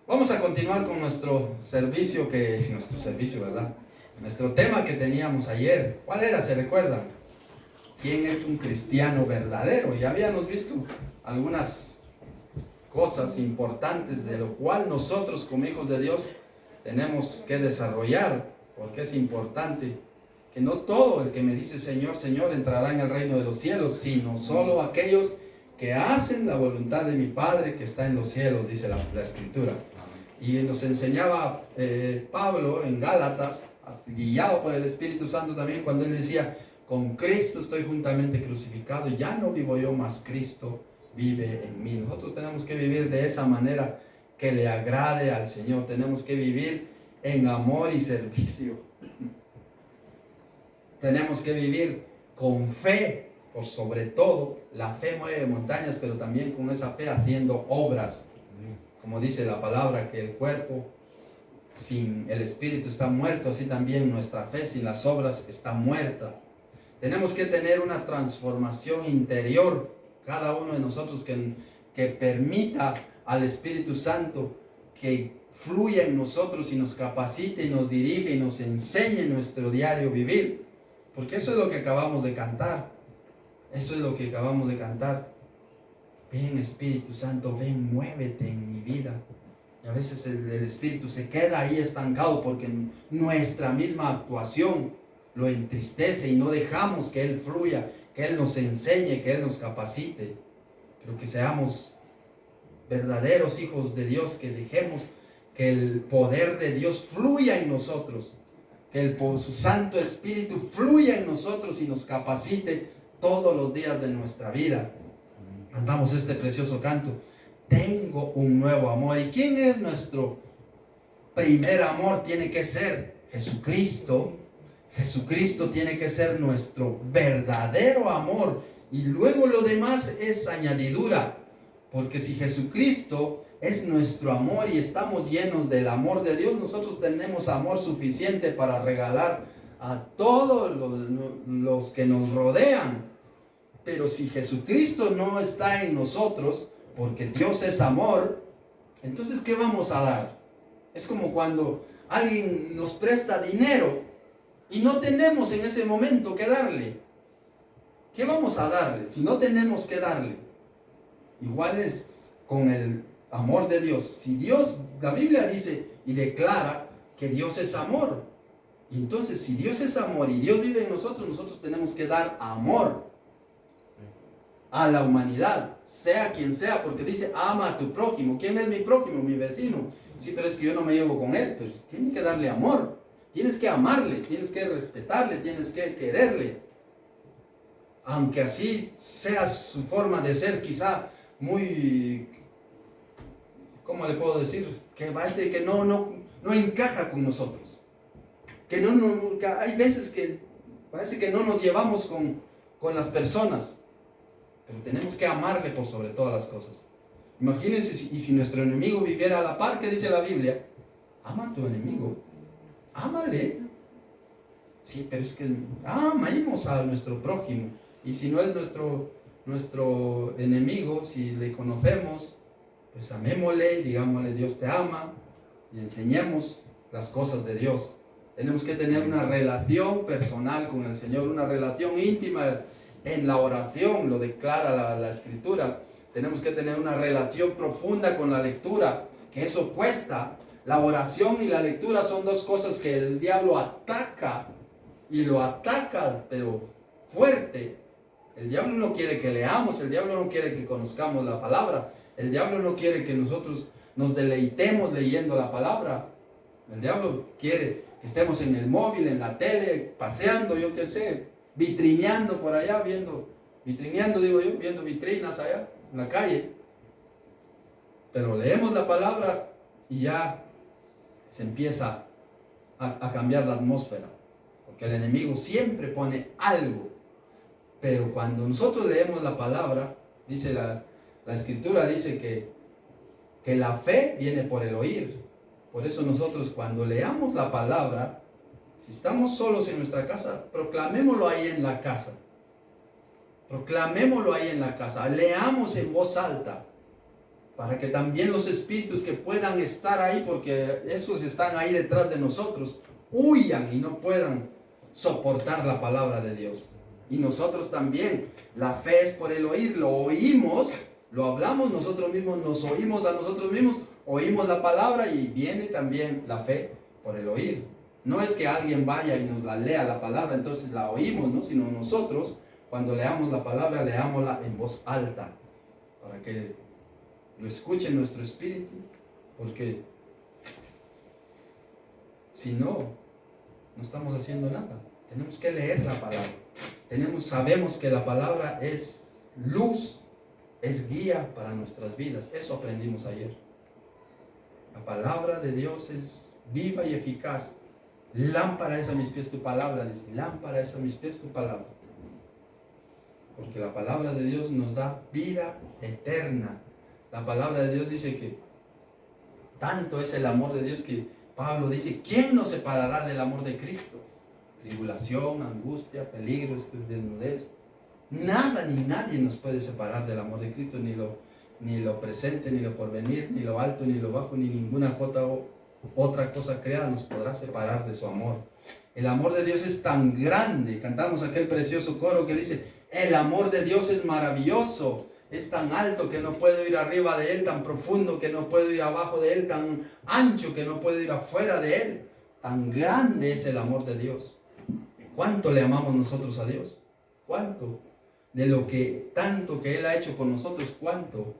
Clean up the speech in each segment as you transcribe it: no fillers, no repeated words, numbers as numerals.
Vamos a continuar con nuestro servicio, ¿verdad? Nuestro tema que teníamos ayer. ¿Cuál era? ¿Se recuerdan? ¿Quién es un cristiano verdadero? Ya habíamos visto algunas cosas importantes de lo cual nosotros como hijos de Dios tenemos que desarrollar, porque es importante que no todo el que me dice Señor, Señor entrará en el reino de los cielos, sino solo aquellos que hacen la voluntad de mi Padre que está en los cielos, dice la Escritura. Y nos enseñaba Pablo en Gálatas, guiado por el Espíritu Santo también, cuando él decía: con Cristo estoy juntamente crucificado, ya no vivo yo, mas Cristo vive en mí. Nosotros tenemos que vivir de esa manera que le agrade al Señor. Tenemos que vivir en amor y servicio. Tenemos que vivir con fe, por sobre todo. La fe mueve montañas, pero también con esa fe haciendo obras. Como dice la palabra, que el cuerpo sin el espíritu está muerto, así también nuestra fe sin las obras está muerta. Tenemos que tener una transformación interior, cada uno de nosotros, que permita al Espíritu Santo que fluya en nosotros y nos capacite y nos dirige y nos enseñe nuestro diario vivir. Porque eso es lo que acabamos de cantar. Eso es lo que acabamos de cantar. Ven, Espíritu Santo, ven, muévete en mi vida. Y a veces el Espíritu se queda ahí estancado porque nuestra misma actuación lo entristece y no dejamos que Él fluya, que Él nos enseñe, que Él nos capacite. Pero que seamos verdaderos hijos de Dios, que dejemos que el poder de Dios fluya en nosotros, que su Santo Espíritu fluya en nosotros y nos capacite todos los días de nuestra vida. Cantamos este precioso canto: tengo un nuevo amor. ¿Y quién es nuestro primer amor? Tiene que ser Jesucristo. Jesucristo tiene que ser nuestro verdadero amor, y luego lo demás es añadidura. Porque si Jesucristo es nuestro amor y estamos llenos del amor de Dios, nosotros tenemos amor suficiente para regalar a todos los que nos rodean. Pero si Jesucristo no está en nosotros, porque Dios es amor, entonces ¿qué vamos a dar? Es como cuando alguien nos presta dinero y no tenemos en ese momento que darle. ¿Qué vamos a darle si no tenemos que darle? Igual es con el amor de Dios. Si Dios, la Biblia dice y declara que Dios es amor. Y entonces, si Dios es amor y Dios vive en nosotros, nosotros tenemos que dar amor a la humanidad, sea quien sea, porque dice: ama a tu prójimo. ¿Quién es mi prójimo? Mi vecino. Sí, pero es que yo no me llevo con él. Pues tienes que darle amor, tienes que amarle, tienes que respetarle, tienes que quererle. Aunque así sea su forma de ser, quizá muy, ¿cómo le puedo decir? Que parece que no encaja con nosotros. Que hay veces que parece que no nos llevamos con las personas. Pero tenemos que amarle por sobre todas las cosas. Imagínense si nuestro enemigo viviera a la par, que dice la Biblia: ama a tu enemigo, ámale. Sí, pero es que amamos a nuestro prójimo. Y si no es nuestro enemigo, si le conocemos, pues amémosle y digámosle: Dios te ama, y enseñemos las cosas de Dios. Tenemos que tener una relación personal con el Señor, una relación íntima. En la oración lo declara la Escritura. Tenemos que tener una relación profunda con la lectura, que eso cuesta. La oración y la lectura son dos cosas que el diablo ataca, y lo ataca pero fuerte. El diablo no quiere que leamos, el diablo no quiere que conozcamos la palabra, el diablo no quiere que nosotros nos deleitemos leyendo la palabra. El diablo quiere que estemos en el móvil, en la tele, paseando, yo qué sé, vitrineando por allá, viendo vitrinas allá en la calle. Pero leemos la palabra y ya se empieza a cambiar la atmósfera, porque el enemigo siempre pone algo. Pero cuando nosotros leemos la palabra, dice la Escritura, dice que la fe viene por el oír. Por eso nosotros, cuando leamos la palabra, si estamos solos en nuestra casa, proclamémoslo ahí en la casa. Proclamémoslo ahí en la casa. Leamos en voz alta. para que también los espíritus que puedan estar ahí, porque esos están ahí detrás de nosotros, huyan y no puedan soportar la palabra de Dios. Y nosotros también, la fe es por el oír, lo oímos, lo hablamos nosotros mismos, nos oímos a nosotros mismos, oímos la palabra y viene también la fe por el oír. No es que alguien vaya y nos la lea la palabra, entonces la oímos, ¿no? Sino nosotros, cuando leamos la palabra, leámosla en voz alta, para que lo escuche nuestro espíritu, porque si no, no estamos haciendo nada. Tenemos que leer la palabra. Sabemos que la palabra es luz, es guía para nuestras vidas. Eso aprendimos ayer. La palabra de Dios es viva y eficaz. Lámpara es a mis pies tu palabra, dice. Lámpara es a mis pies tu palabra. Porque la palabra de Dios nos da vida eterna. La palabra de Dios dice que tanto es el amor de Dios que Pablo dice, ¿quién nos separará del amor de Cristo? Tribulación, angustia, peligro, desnudez. Nada ni nadie nos puede separar del amor de Cristo, ni lo presente, ni lo porvenir, ni lo alto, ni lo bajo, ni ninguna otra cosa creada nos podrá separar de su amor. El amor de Dios es tan grande. Cantamos aquel precioso coro que dice, el amor de Dios es maravilloso. Es tan alto que no puedo ir arriba de él, tan profundo que no puedo ir abajo de él, tan ancho que no puedo ir afuera de él. Tan grande es el amor de Dios. ¿Cuánto le amamos nosotros a Dios? ¿Cuánto? De lo que tanto que Él ha hecho por nosotros, ¿cuánto?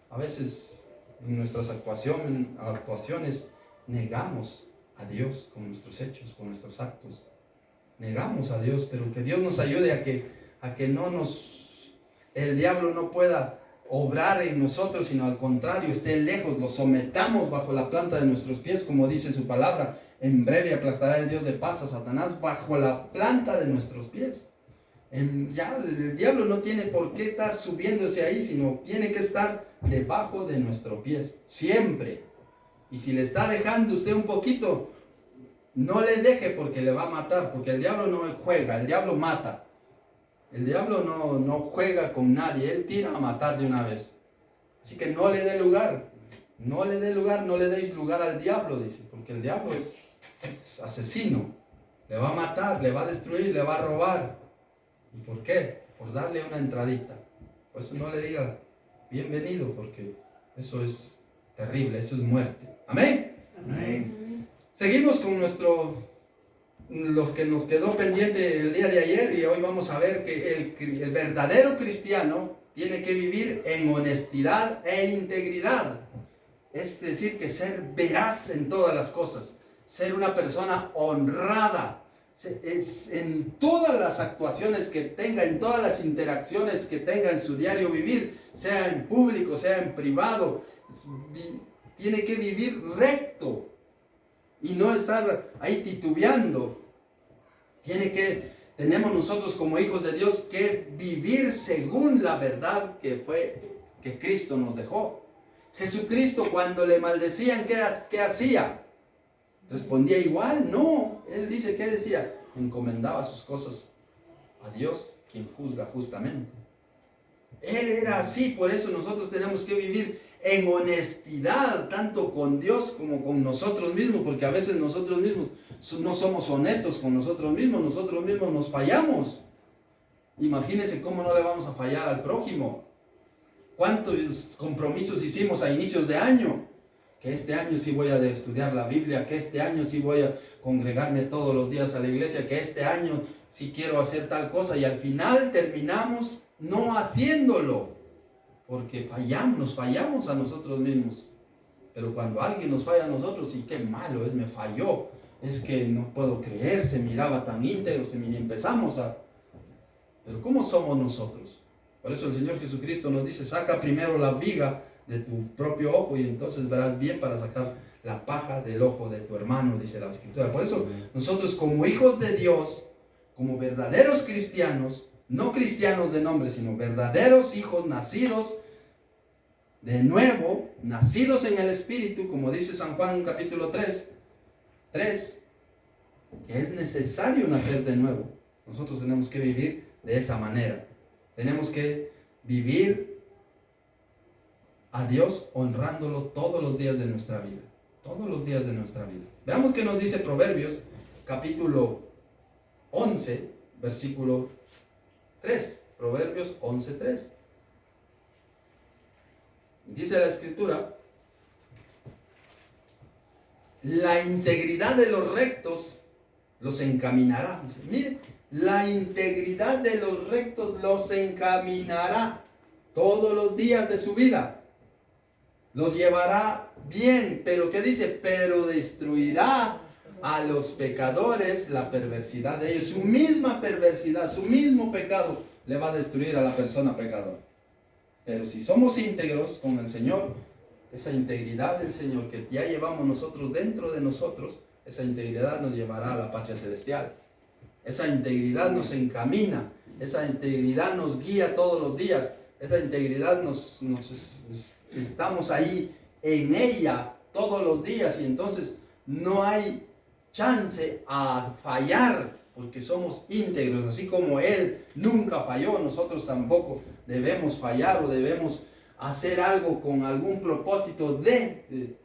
A veces en nuestras actuaciones negamos a Dios con nuestros hechos, con nuestros actos. Negamos a Dios, pero que Dios nos ayude a que el diablo no pueda obrar en nosotros, sino al contrario, esté lejos, lo sometamos bajo la planta de nuestros pies, como dice su palabra. En breve aplastará el Dios de paz a Satanás bajo la planta de nuestros pies. Ya el diablo no tiene por qué estar subiéndose ahí, sino tiene que estar debajo de nuestros pies, siempre. Y si le está dejando usted un poquito, no le deje porque le va a matar, porque el diablo no juega, el diablo mata. El diablo no juega con nadie, él tira a matar de una vez. Así que no le dé lugar, no le deis lugar al diablo, dice, porque el diablo es asesino, le va a matar, le va a destruir, le va a robar. ¿Y por qué? Por darle una entradita. Por eso no le diga bienvenido, porque eso es terrible, eso es muerte. ¿Amén? Amén. Seguimos con los que nos quedó pendiente el día de ayer, y hoy vamos a ver que el verdadero cristiano tiene que vivir en honestidad e integridad. Es decir, que ser veraz en todas las cosas, ser una persona honrada, en todas las actuaciones que tenga, en todas las interacciones que tenga en su diario vivir, sea en público, sea en privado, tiene que vivir recto y no estar ahí titubeando. Tenemos nosotros como hijos de Dios que vivir según la verdad que Cristo nos dejó. Jesucristo, cuando le maldecían, ¿qué hacía? ¿Respondía igual? No. Él dice, ¿qué decía? Encomendaba sus cosas a Dios, quien juzga justamente. Él era así, por eso nosotros tenemos que vivir en honestidad, tanto con Dios como con nosotros mismos, porque a veces nosotros mismos no somos honestos con nosotros mismos nos fallamos. Imagínense cómo no le vamos a fallar al prójimo. ¿Cuántos compromisos hicimos a inicios de año? Que este año sí voy a estudiar la Biblia, que este año sí voy a congregarme todos los días a la iglesia, que este año sí quiero hacer tal cosa, y al final terminamos no haciéndolo, porque nos fallamos a nosotros mismos. Pero cuando alguien nos falla a nosotros, sí, qué malo es, me falló, es que no puedo creer, se miraba tan íntegro, empezamos a... Pero ¿cómo somos nosotros? Por eso el Señor Jesucristo nos dice, saca primero la viga de tu propio ojo y entonces verás bien para sacar la paja del ojo de tu hermano, dice la Escritura. Por eso nosotros como hijos de Dios, como verdaderos cristianos, no cristianos de nombre, sino verdaderos hijos nacidos de nuevo, nacidos en el Espíritu, como dice San Juan capítulo 3, que es necesario nacer de nuevo. Nosotros tenemos que vivir de esa manera. Tenemos que vivir a Dios honrándolo todos los días de nuestra vida. Todos los días de nuestra vida. Veamos qué nos dice Proverbios, capítulo 11, versículo 3. Proverbios 11, 3. Dice la Escritura: la integridad de los rectos los encaminará. Dice, mire, la integridad de los rectos los encaminará todos los días de su vida. Los llevará bien, pero ¿qué dice? Pero destruirá a los pecadores la perversidad de ellos. Su misma perversidad, su mismo pecado le va a destruir a la persona pecadora. Pero si somos íntegros con el Señor, esa integridad del Señor que ya llevamos nosotros dentro de nosotros, esa integridad nos llevará a la patria celestial. Esa integridad nos encamina, esa integridad nos guía todos los días, esa integridad estamos ahí en ella todos los días, y entonces no hay chance a fallar, porque somos íntegros. Así como Él nunca falló, nosotros tampoco debemos fallar o debemos hacer algo con algún propósito de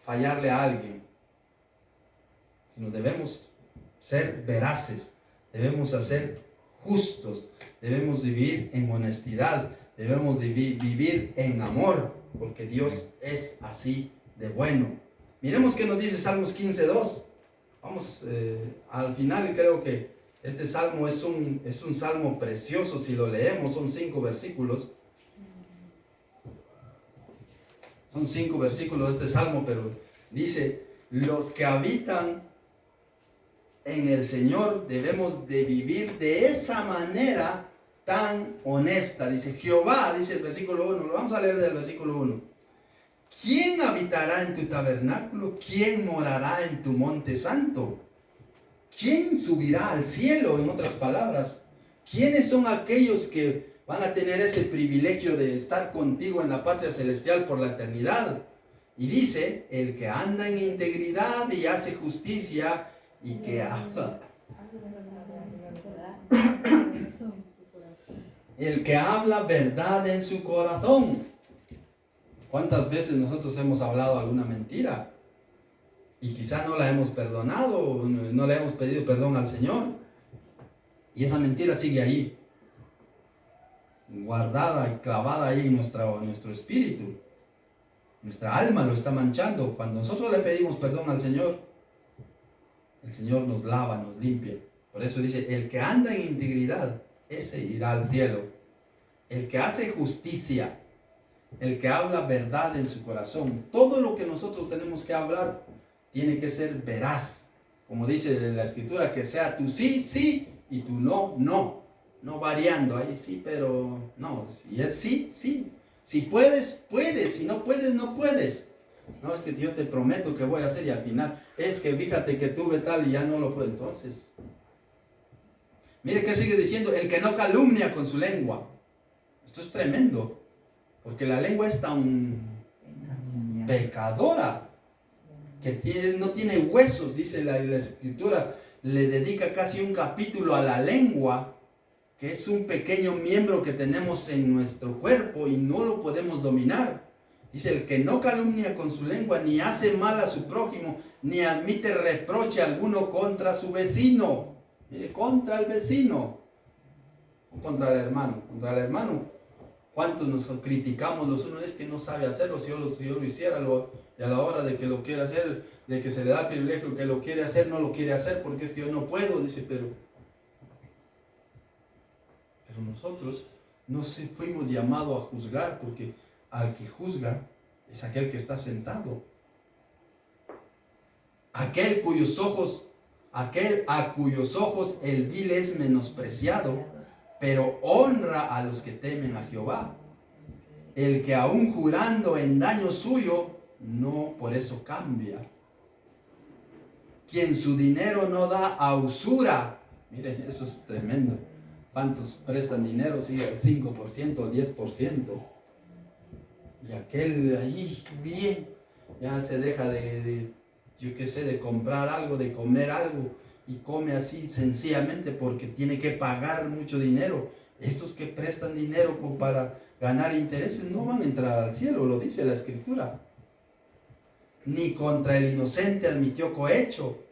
fallarle a alguien, sino debemos ser veraces, debemos ser justos, debemos vivir en honestidad, debemos vivir en amor, porque Dios es así de bueno. Miremos qué nos dice Salmos 15:2. Vamos al final. Creo que este salmo es un salmo precioso. Si lo leemos, son 5 versículos. Son 5 versículos de este salmo, pero dice: los que habitan en el Señor debemos de vivir de esa manera tan honesta. Dice Jehová, dice el versículo 1, lo vamos a leer del versículo 1. ¿Quién habitará en tu tabernáculo? ¿Quién morará en tu monte santo? ¿Quién subirá al cielo? En otras palabras, ¿quiénes son aquellos que van a tener ese privilegio de estar contigo en la patria celestial por la eternidad? Y dice: el que anda en integridad y hace justicia, y que habla. El que habla verdad en su corazón. ¿Cuántas veces nosotros hemos hablado alguna mentira? Y quizá no la hemos perdonado, no le hemos pedido perdón al Señor. Y esa mentira sigue ahí, guardada y clavada ahí en nuestro espíritu. Nuestra alma lo está manchando. Cuando nosotros le pedimos perdón al Señor, el Señor nos lava, nos limpia. Por eso dice: el que anda en integridad, ese irá al cielo. El que hace justicia, el que habla verdad en su corazón. Todo lo que nosotros tenemos que hablar tiene que ser veraz. Como dice la Escritura, que sea tu sí, sí, y tu no, no. No variando ahí, sí, pero no. Si es sí, sí. Si puedes, puedes. Si no puedes, no puedes. No, es que yo te prometo que voy a hacer, y al final es que fíjate que tuve tal y ya no lo puedo. Entonces, mire qué sigue diciendo: el que no calumnia con su lengua. Esto es tremendo, porque la lengua es tan pecadora que no tiene huesos. Dice la Escritura, le dedica casi un capítulo a la lengua, que es un pequeño miembro que tenemos en nuestro cuerpo y no lo podemos dominar. Dice: el que no calumnia con su lengua, ni hace mal a su prójimo, ni admite reproche alguno contra su vecino. Mire, contra el vecino, o contra el hermano. Contra el hermano, ¿cuántos nos criticamos los unos? Es que no sabe hacerlo. Si yo lo hiciera, y a la hora de que lo quiere hacer, de que se le da el privilegio que lo quiere hacer, no lo quiere hacer porque es que yo no puedo. Dice, pero nosotros no fuimos llamados a juzgar, porque al que juzga es aquel que está sentado. Aquel a cuyos ojos el vil es menospreciado, pero honra a los que temen a Jehová. El que aún jurando en daño suyo, no por eso cambia. Quien su dinero no da a usura. Miren, eso es tremendo. ¿Cuántos prestan dinero? Sigue el 5% o 10%. Y aquel ahí, bien, ya se deja de comprar algo, de comer algo, y come así sencillamente porque tiene que pagar mucho dinero. Estos que prestan dinero para ganar intereses no van a entrar al cielo, lo dice la Escritura. Ni contra el inocente admitió cohecho.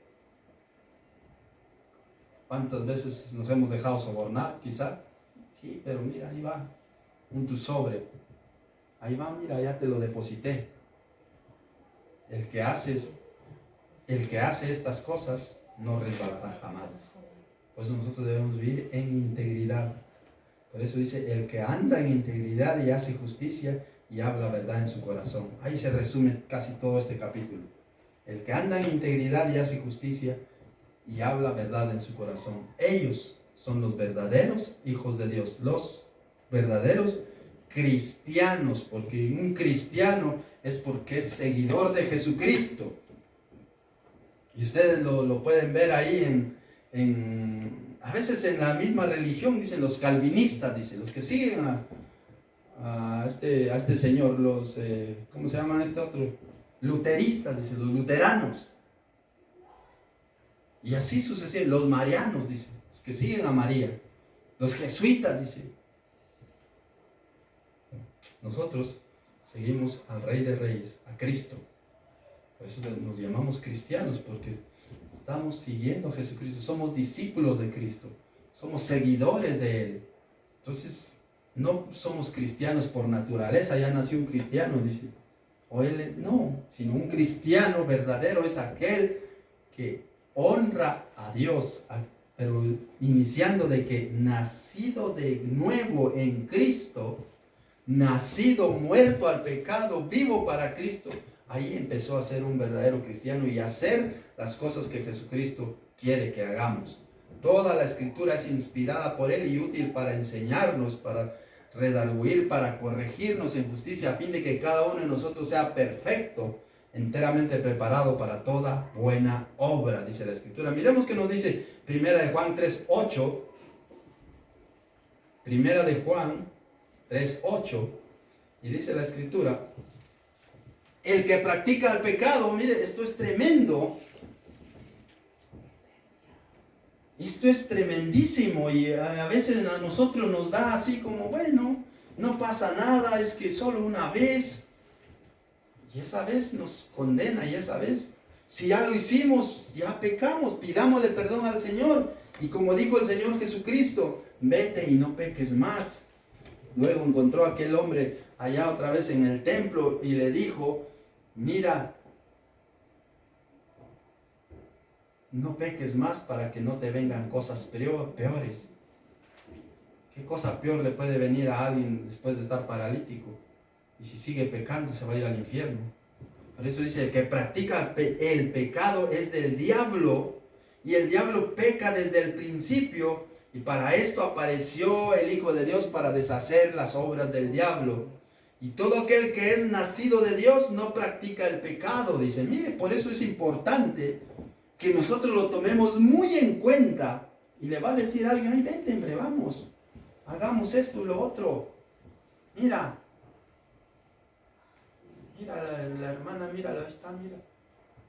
¿Cuántas veces nos hemos dejado sobornar, quizá? Sí, pero mira, ahí va, tu sobre. Ahí va, mira, ya te lo deposité. El que hace estas cosas no resbalará jamás. Por eso nosotros debemos vivir en integridad. Por eso dice, el que anda en integridad y hace justicia y habla verdad en su corazón. Ahí se resume casi todo este capítulo. El que anda en integridad y hace justicia y habla verdad en su corazón. Ellos son los verdaderos hijos de Dios, los verdaderos cristianos, porque un cristiano es porque es seguidor de Jesucristo. Y ustedes lo pueden ver ahí a veces en la misma religión, dicen los calvinistas, dicen, los que siguen a este señor, los, ¿cómo se llama este otro? Luteristas, dicen, los luteranos. Y así sucesivamente, los marianos, dice, los que siguen a María, los jesuitas, dice. Nosotros seguimos al Rey de Reyes, a Cristo. Por eso nos llamamos cristianos, porque estamos siguiendo a Jesucristo, somos discípulos de Cristo, somos seguidores de Él. Entonces, no somos cristianos por naturaleza, ya nació un cristiano, dice. O él, no, sino un cristiano verdadero es aquel que honra a Dios, pero iniciando de que nacido de nuevo en Cristo, nacido muerto al pecado, vivo para Cristo, ahí empezó a ser un verdadero cristiano y a hacer las cosas que Jesucristo quiere que hagamos. Toda la Escritura es inspirada por Él y útil para enseñarnos, para redarguir, para corregirnos en justicia, a fin de que cada uno de nosotros sea perfecto, enteramente preparado para toda buena obra, dice la Escritura. Miremos que nos dice 1 de Juan 3:8. 1 de Juan 3:8. Y dice la Escritura: el que practica el pecado, mire, esto es tremendo. Esto es tremendísimo y a veces a nosotros nos da así como, bueno, no pasa nada, es que solo una vez. Y esa vez nos condena, y esa vez, si ya lo hicimos, ya pecamos, pidámosle perdón al Señor. Y como dijo el Señor Jesucristo, vete y no peques más. Luego encontró a aquel hombre allá otra vez en el templo y le dijo, mira, no peques más para que no te vengan cosas peores. ¿Qué cosa peor le puede venir a alguien después de estar paralítico? Y si sigue pecando se va a ir al infierno. Por eso dice, el que practica el pecado es del diablo, y el diablo peca desde el principio, y para esto apareció el Hijo de Dios, para deshacer las obras del diablo. Y todo aquel que es nacido de Dios no practica el pecado. Dice, mire, por eso es importante que nosotros lo tomemos muy en cuenta. Y le va a decir a alguien, ay, vente, hombre, vamos, hagamos esto y lo otro. Mira la hermana, mírala, ahí está, mira.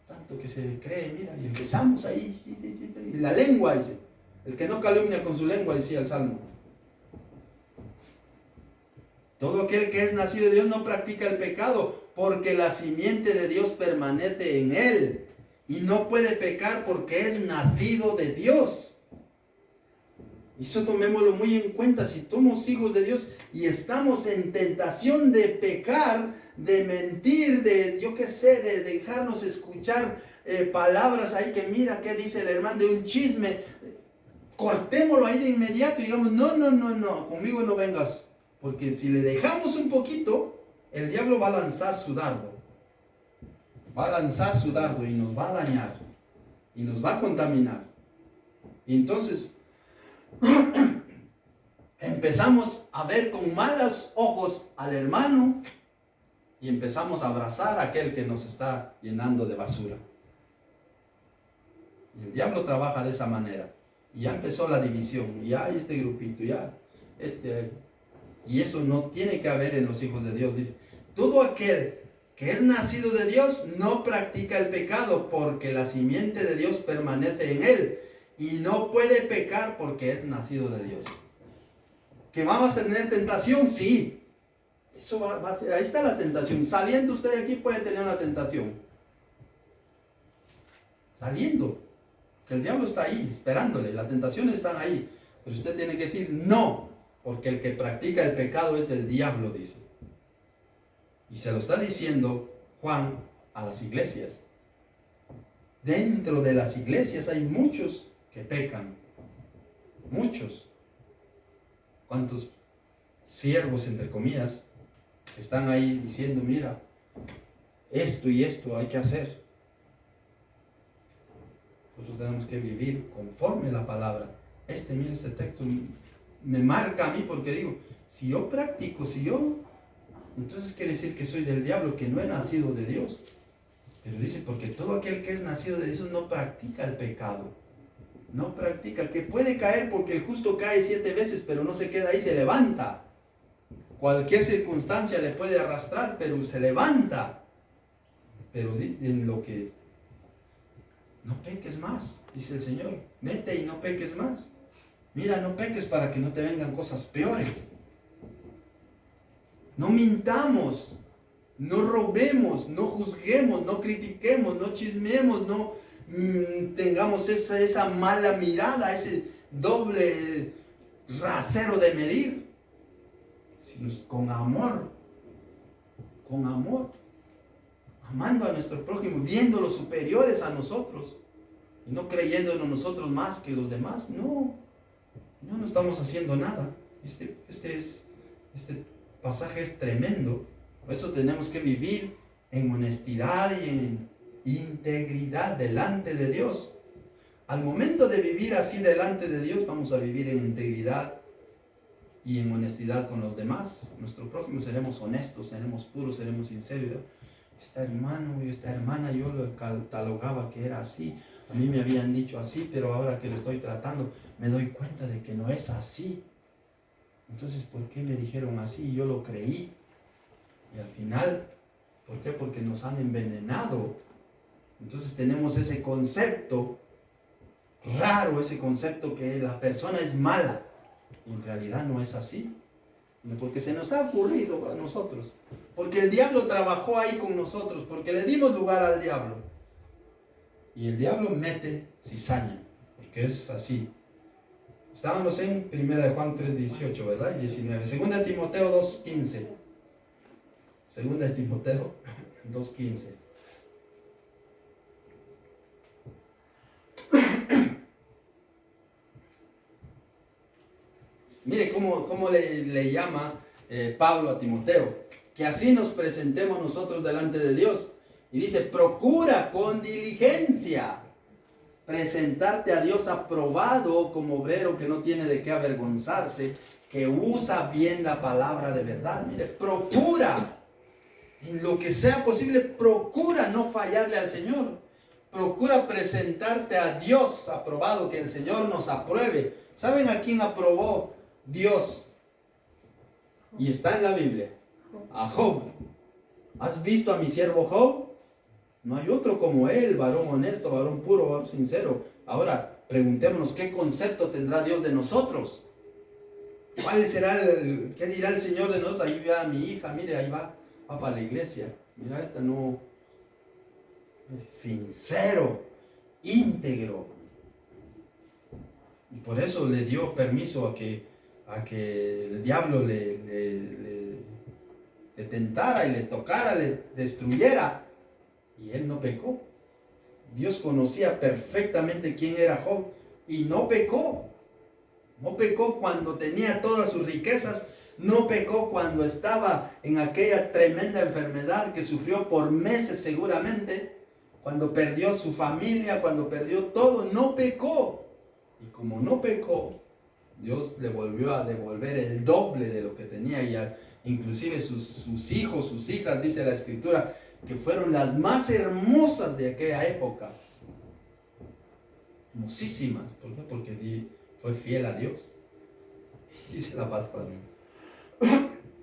Tanto que se cree, mira, y empezamos ahí. Y la lengua, dice. El que no calumnia con su lengua, decía el Salmo. Todo aquel que es nacido de Dios no practica el pecado, porque la simiente de Dios permanece en él. Y no puede pecar porque es nacido de Dios. Y eso tomémoslo muy en cuenta. Si somos hijos de Dios y estamos en tentación de pecar, de mentir, de yo qué sé, de dejarnos escuchar palabras ahí que mira qué dice el hermano, de un chisme, cortémoslo ahí de inmediato y digamos, no, conmigo no vengas. Porque si le dejamos un poquito, el diablo va a lanzar su dardo. Va a lanzar su dardo y nos va a dañar. Y nos va a contaminar. Y entonces empezamos a ver con malos ojos al hermano y empezamos a abrazar a aquel que nos está llenando de basura. Y el diablo trabaja de esa manera. Y ya empezó la división. Y ya hay este grupito, y eso no tiene que haber en los hijos de Dios. Dice, todo aquel que es nacido de Dios no practica el pecado, porque la simiente de Dios permanece en él. Y no puede pecar porque es nacido de Dios. ¿Que vamos a tener tentación? Sí. Eso va a ser, ahí está la tentación. Saliendo usted de aquí puede tener una tentación. Saliendo. Que el diablo está ahí, esperándole. Las tentaciones están ahí. Pero usted tiene que decir no. Porque el que practica el pecado es del diablo, dice. Y se lo está diciendo Juan a las iglesias. Dentro de las iglesias hay muchos que pecan. Muchos. ¿Cuántos siervos, entre comillas, que están ahí diciendo, mira, esto y esto hay que hacer? Nosotros tenemos que vivir conforme a la palabra. Mira, este texto me marca a mí porque digo, si yo practico, entonces quiere decir que soy del diablo, que no he nacido de Dios. Pero dice, porque todo aquel que es nacido de Dios no practica el pecado. No practica, que puede caer porque el justo cae 7 veces, pero no se queda ahí, se levanta. Cualquier circunstancia le puede arrastrar, pero se levanta. Pero en lo que no peques más, dice el Señor. Vete y no peques más. Mira, no peques para que no te vengan cosas peores. No mintamos, no robemos, no juzguemos, no critiquemos, no chismeemos, no tengamos esa mala mirada, ese doble rasero de medir, sino con amor, amando a nuestro prójimo, viéndolos superiores a nosotros, y no creyéndonos nosotros más que los demás. No estamos haciendo nada. Este pasaje es tremendo. Por eso tenemos que vivir en honestidad y en integridad delante de Dios. Al momento de vivir así delante de Dios, vamos a vivir en integridad y en honestidad con los demás. Nuestro prójimo seremos honestos, seremos puros, seremos sinceros. Este hermano y esta hermana yo lo catalogaba que era así. A mí me habían dicho así, pero ahora que le estoy tratando me doy cuenta de que no es así. Entonces, ¿por qué me dijeron así? Yo lo creí. Y al final, ¿por qué? Porque nos han envenenado. Entonces tenemos ese concepto raro, ese concepto que la persona es mala. Y en realidad no es así. Porque se nos ha ocurrido a nosotros. Porque el diablo trabajó ahí con nosotros. Porque le dimos lugar al diablo. Y el diablo mete cizaña. Porque es así. Estábamos en 1 de Juan 3:18, ¿verdad? Y 19. 2 de Timoteo 2:15. 2 de Timoteo 2:15. Mire cómo le llama Pablo a Timoteo. Que así nos presentemos nosotros delante de Dios. Y dice, procura con diligencia presentarte a Dios aprobado como obrero que no tiene de qué avergonzarse, que usa bien la palabra de verdad. Mire, procura, en lo que sea posible, procura no fallarle al Señor. Procura presentarte a Dios aprobado, que el Señor nos apruebe. ¿Saben a quién aprobó Dios? Y está en la Biblia. A Job. ¿Has visto a mi siervo Job? No hay otro como él, varón honesto, varón puro, varón sincero. Ahora, preguntémonos, ¿qué concepto tendrá Dios de nosotros? ¿Cuál será qué dirá el Señor de nosotros? Ahí va mi hija, mire, ahí va para la iglesia. Mira, esta no, sincero, íntegro. Y por eso le dio permiso a que el diablo le tentara y le tocara, le destruyera. Y él no pecó. Dios conocía perfectamente quién era Job y no pecó. No pecó cuando tenía todas sus riquezas. No pecó cuando estaba en aquella tremenda enfermedad que sufrió por meses seguramente. Cuando perdió su familia, cuando perdió todo, no pecó. Y como no pecó, Dios le volvió a devolver el doble de lo que tenía. Y inclusive sus hijos, sus hijas, dice la Escritura, que fueron las más hermosas de aquella época. Hermosísimas. ¿Por qué? Porque fue fiel a Dios. Dice la palabra.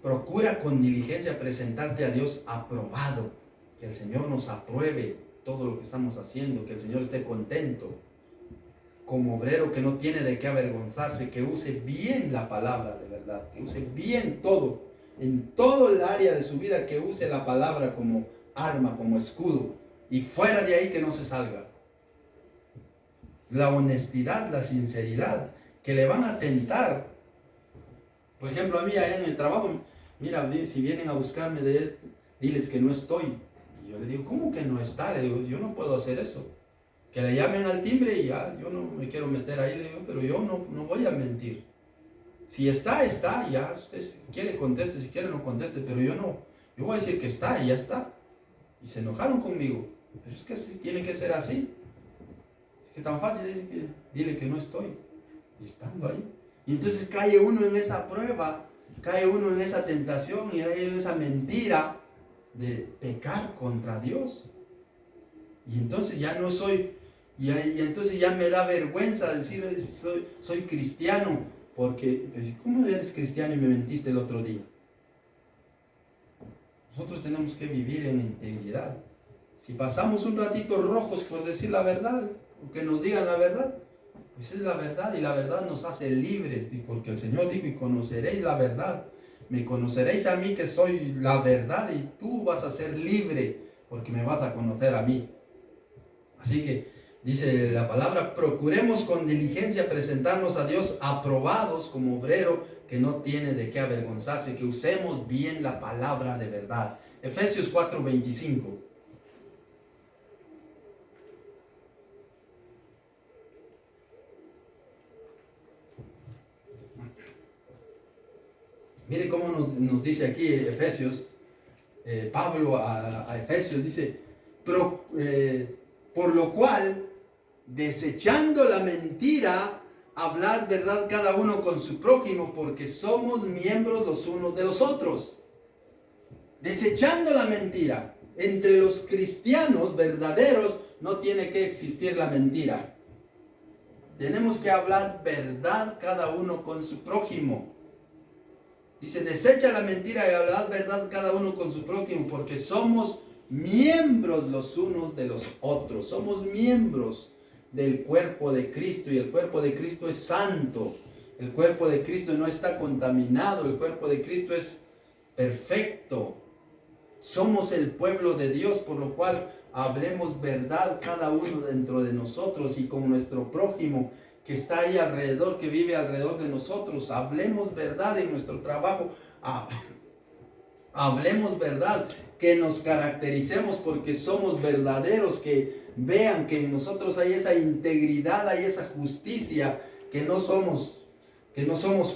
Procura con diligencia presentarte a Dios aprobado. Que el Señor nos apruebe todo lo que estamos haciendo. Que el Señor esté contento. como obrero que no tiene de qué avergonzarse, que use bien la palabra de verdad, que use bien todo, en todo el área de su vida, que use la palabra como arma, como escudo, y fuera de ahí que no se salga. La honestidad, la sinceridad, que le van a tentar. Por ejemplo, a mí allá en el trabajo, mira, si vienen a buscarme de esto, diles que no estoy. Y yo le digo, ¿cómo que no está? Le digo, yo no puedo hacer eso. Que le llamen al timbre y ya, yo no me quiero meter ahí, le digo, pero yo no voy a mentir. Si está, está, ya, usted si quiere conteste, si quiere no conteste, pero yo no. Yo voy a decir que está y ya está. Y se enojaron conmigo. Pero es que así, tiene que ser así. Es que tan fácil es que dile que no estoy. Y estando ahí. Y entonces cae uno en esa prueba, cae uno en esa tentación y cae en esa mentira de pecar contra Dios. Y entonces ya no soy, y entonces ya me da vergüenza decir soy cristiano, porque ¿cómo eres cristiano y me mentiste el otro día? Nosotros tenemos que vivir en integridad. Si pasamos un ratito rojos por decir la verdad, o que nos digan la verdad, pues es la verdad, y la verdad nos hace libres, porque el Señor dijo, y conoceréis la verdad. Me conoceréis a mí, que soy la verdad, y tú vas a ser libre, porque me vas a conocer a mí. Así que dice la palabra, procuremos con diligencia presentarnos a Dios aprobados como obrero que no tiene de qué avergonzarse, que usemos bien la palabra de verdad. Efesios 4:25. Mire cómo nos dice aquí Efesios, Pablo a Efesios dice, por lo cual, desechando la mentira, hablar verdad cada uno con su prójimo, porque somos miembros los unos de los otros. Desechando la mentira. Entre los cristianos verdaderos no tiene que existir la mentira. Tenemos que hablar verdad cada uno con su prójimo. Dice, desecha la mentira y hablar verdad cada uno con su prójimo, porque somos miembros los unos de los otros. Somos miembros del cuerpo de Cristo, y el cuerpo de Cristo es santo. El cuerpo de Cristo no está contaminado. El cuerpo de Cristo es perfecto. Somos el pueblo de Dios, por lo cual hablemos verdad cada uno dentro de nosotros y con nuestro prójimo que está ahí alrededor, que vive alrededor de nosotros. Hablemos verdad en nuestro trabajo. Hablemos verdad, que nos caractericemos porque somos verdaderos, que vean que en nosotros hay esa integridad, hay esa justicia, que no somos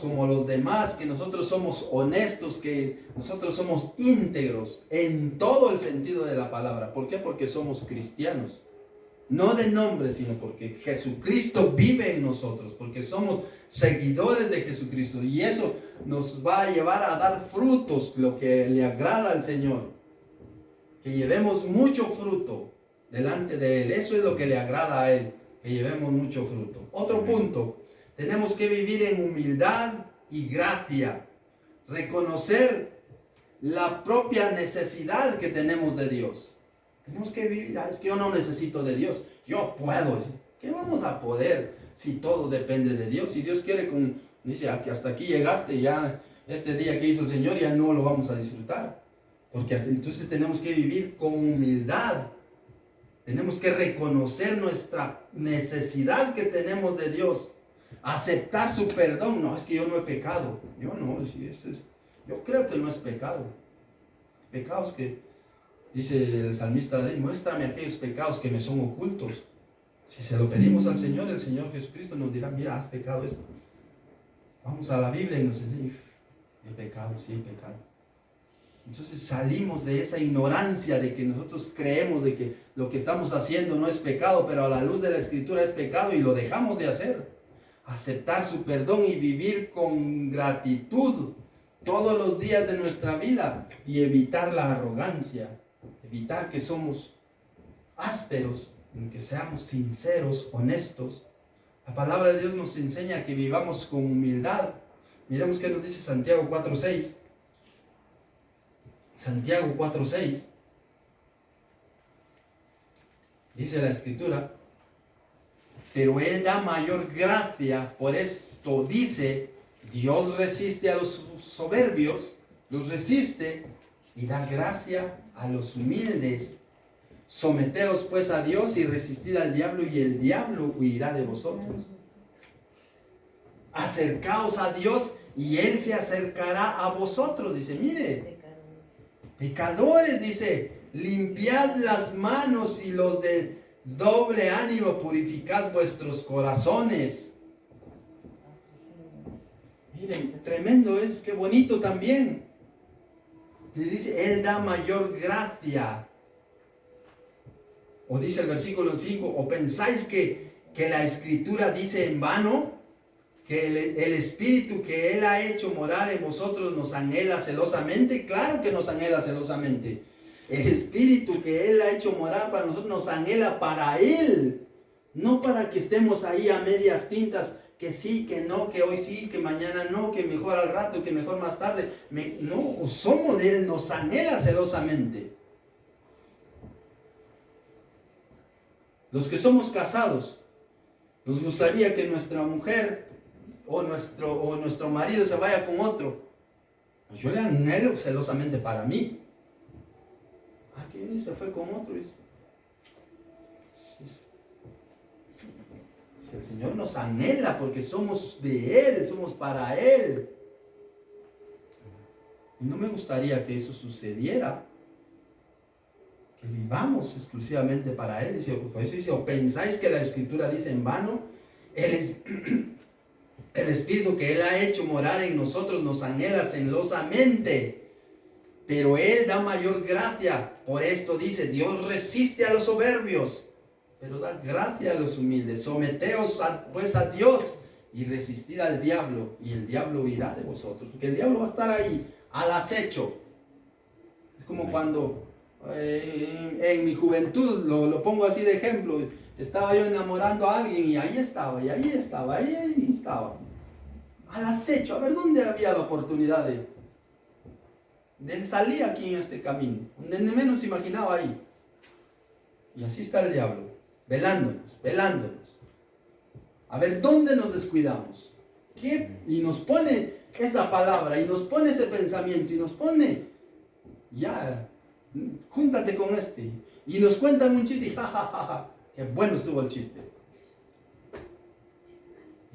como los demás, que nosotros somos honestos, que nosotros somos íntegros en todo el sentido de la palabra. ¿Por qué? Porque somos cristianos. No de nombre, sino porque Jesucristo vive en nosotros, porque somos seguidores de Jesucristo. Y eso nos va a llevar a dar frutos, lo que le agrada al Señor. Que llevemos mucho fruto delante de Él. Eso es lo que le agrada a Él, que llevemos mucho fruto. Otro punto, tenemos que vivir en humildad y gracia. Reconocer la propia necesidad que tenemos de Dios. Tenemos que vivir, es que yo no necesito de Dios, yo puedo. ¿Qué vamos a poder si todo depende de Dios? Si Dios quiere, dice, que hasta aquí llegaste, ya este día que hizo el Señor ya no lo vamos a disfrutar. Porque entonces tenemos que vivir con humildad. Tenemos que reconocer nuestra necesidad que tenemos de Dios. Aceptar su perdón. No, es que yo no he pecado. Yo no, yo creo que no es pecado. Pecados que... Dice el salmista, muéstrame aquellos pecados que me son ocultos. Si se lo pedimos al Señor, el Señor Jesucristo nos dirá, mira, has pecado esto. Vamos a la Biblia y nos enseña, he pecado, sí he pecado. Entonces salimos de esa ignorancia de que nosotros creemos de que lo que estamos haciendo no es pecado, pero a la luz de la Escritura es pecado y lo dejamos de hacer. Aceptar su perdón y vivir con gratitud todos los días de nuestra vida y evitar la arrogancia. Evitar que somos ásperos, que seamos sinceros, honestos. La palabra de Dios nos enseña que vivamos con humildad. Miremos qué nos dice Santiago 4:6. Santiago 4:6. Dice la Escritura pero Él da mayor gracia. Por esto dice, Dios resiste a los soberbios, los resiste y da gracia a los humildes. Someteos pues a Dios y resistid al diablo y el diablo huirá de vosotros. Acercaos a Dios y Él se acercará a vosotros. Dice, mire, pecadores, dice, limpiad las manos y los de doble ánimo, purificad vuestros corazones. Miren, qué tremendo es, qué bonito también. Le dice, Él da mayor gracia. O dice el versículo 5, ¿o pensáis que la Escritura dice en vano? Que el Espíritu que Él ha hecho morar en vosotros nos anhela celosamente. Claro que nos anhela celosamente. El Espíritu que Él ha hecho morar para nosotros nos anhela para Él. No para que estemos ahí a medias tintas, que sí, que no, que hoy sí, que mañana no, que mejor al rato, que mejor más tarde. No, somos de Él, nos anhela celosamente. Los que somos casados, nos gustaría que nuestra mujer o nuestro marido se vaya con otro. Pues yo le anhelo celosamente para mí. ¿Quién se fue con otro? Si el Señor nos anhela porque somos de Él, somos para Él. Y no me gustaría que eso sucediera. Que vivamos exclusivamente para Él. Por eso dice, ¿o pensáis que la Escritura dice en vano? El Espíritu que Él ha hecho morar en nosotros nos anhela celosamente, pero Él da mayor gracia. Por esto dice, Dios resiste a los soberbios, pero da gracia a los humildes. Someteos pues a Dios y resistid al diablo, y el diablo huirá de vosotros. Porque el diablo va a estar ahí, al acecho. Es como cuando en mi juventud, lo pongo así de ejemplo, estaba yo enamorando a alguien y ahí estaba. Al acecho, a ver dónde había la oportunidad de salir aquí en este camino, donde menos imaginaba ahí. Y así está el diablo, velándonos. A ver dónde nos descuidamos. Y nos pone esa palabra, y nos pone ese pensamiento, y nos pone, ya, júntate con este. Y nos cuentan un chiste, y jajaja, qué bueno estuvo el chiste.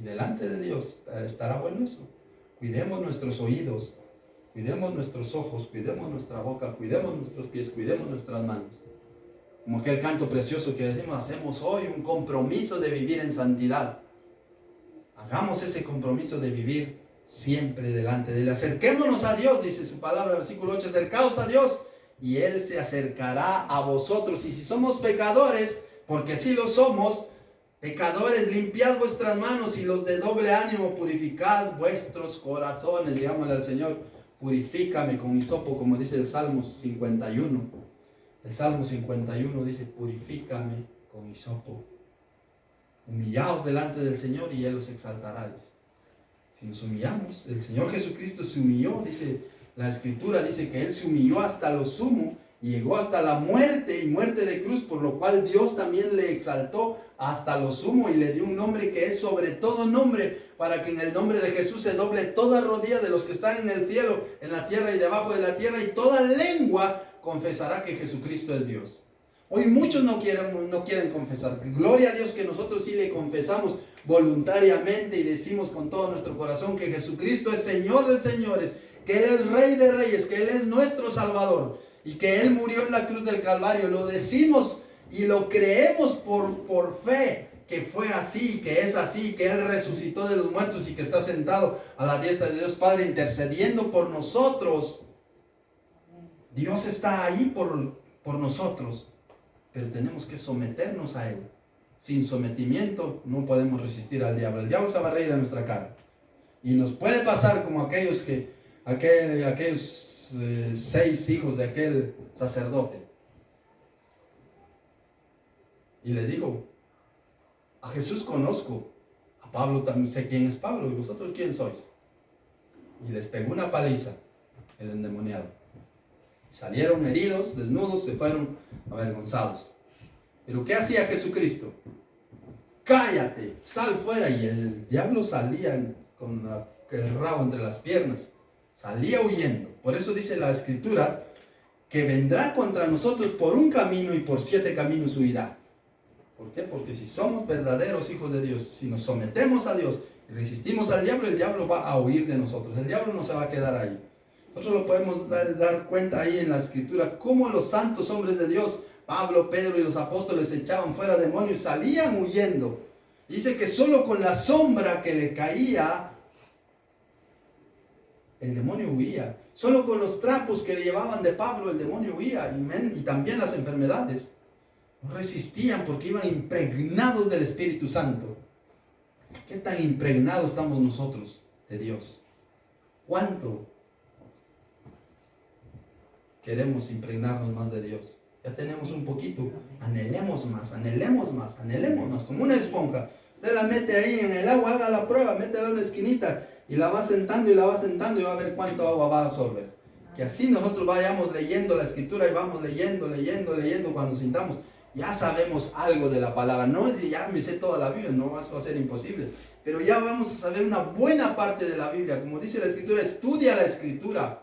Y delante de Dios estará bueno eso. Cuidemos nuestros oídos, cuidemos nuestros ojos, cuidemos nuestra boca, cuidemos nuestros pies, cuidemos nuestras manos. Como aquel canto precioso que decimos, hacemos hoy un compromiso de vivir en santidad. Hagamos ese compromiso de vivir siempre delante de Él. Acerquémonos a Dios, dice su palabra, versículo 8, acercaos a Dios y Él se acercará a vosotros. Y si somos pecadores, porque sí lo somos, pecadores, limpiad vuestras manos y los de doble ánimo, purificad vuestros corazones. Digámosle al Señor, purifícame con hisopo, como dice el Salmo 51. El Salmo 51 dice, purifícame con hisopo. Humillaos delante del Señor y Él os exaltará. Dice. Si nos humillamos, el Señor Jesucristo se humilló, dice la Escritura, dice que Él se humilló hasta lo sumo y llegó hasta la muerte y muerte de cruz, por lo cual Dios también le exaltó hasta lo sumo y le dio un nombre que es sobre todo nombre, para que en el nombre de Jesús se doble toda rodilla de los que están en el cielo, en la tierra y debajo de la tierra, y toda lengua confesará que Jesucristo es Dios. Hoy muchos no quieren confesar. Gloria a Dios que nosotros sí le confesamos voluntariamente y decimos con todo nuestro corazón que Jesucristo es Señor de señores, que Él es Rey de reyes, que Él es nuestro Salvador y que Él murió en la cruz del Calvario. Lo decimos y lo creemos por fe, que fue así, que es así, que Él resucitó de los muertos y que está sentado a la diestra de Dios Padre intercediendo por nosotros. Dios está ahí por nosotros. Pero tenemos que someternos a Él. Sin sometimiento no podemos resistir al diablo. El diablo se va a reír a nuestra cara. Y nos puede pasar como aquellos 6 hijos de aquel sacerdote. Y le digo, a Jesús conozco, a Pablo también sé quién es Pablo, y vosotros quién sois. Y les pegó una paliza, el endemoniado. Salieron heridos, desnudos, se fueron avergonzados. Pero ¿qué hacía Jesucristo? cállate, sal fuera. Y el diablo salía con el rabo entre las piernas, salía huyendo. Por eso dice la Escritura que vendrá contra nosotros por un camino y por 7 caminos huirá. ¿Por qué? Porque si somos verdaderos hijos de Dios, si nos sometemos a Dios y resistimos al diablo, el diablo va a huir de nosotros. El diablo no se va a quedar ahí. Nosotros lo podemos dar cuenta ahí en la Escritura, cómo los santos hombres de Dios, Pablo, Pedro y los apóstoles, echaban fuera demonios, salían huyendo. Dice que solo con la sombra que le caía, el demonio huía. Solo con los trapos que le llevaban de Pablo, el demonio huía. Y también las enfermedades. No resistían porque iban impregnados del Espíritu Santo. ¿Qué tan impregnados estamos nosotros de Dios? ¿Cuánto queremos impregnarnos más de Dios? Ya tenemos un poquito. Anhelemos más, anhelemos más, anhelemos más. Como una esponja. Usted la mete ahí en el agua, haga la prueba, métela en una esquinita y la va sentando y la va sentando y va a ver cuánto agua va a absorber. Que así nosotros vayamos leyendo la Escritura y vamos leyendo cuando sintamos. Ya sabemos algo de la palabra, no es ya me sé toda la Biblia, no, eso va a ser imposible, pero ya vamos a saber una buena parte de la Biblia. Como dice la Escritura, estudia la Escritura,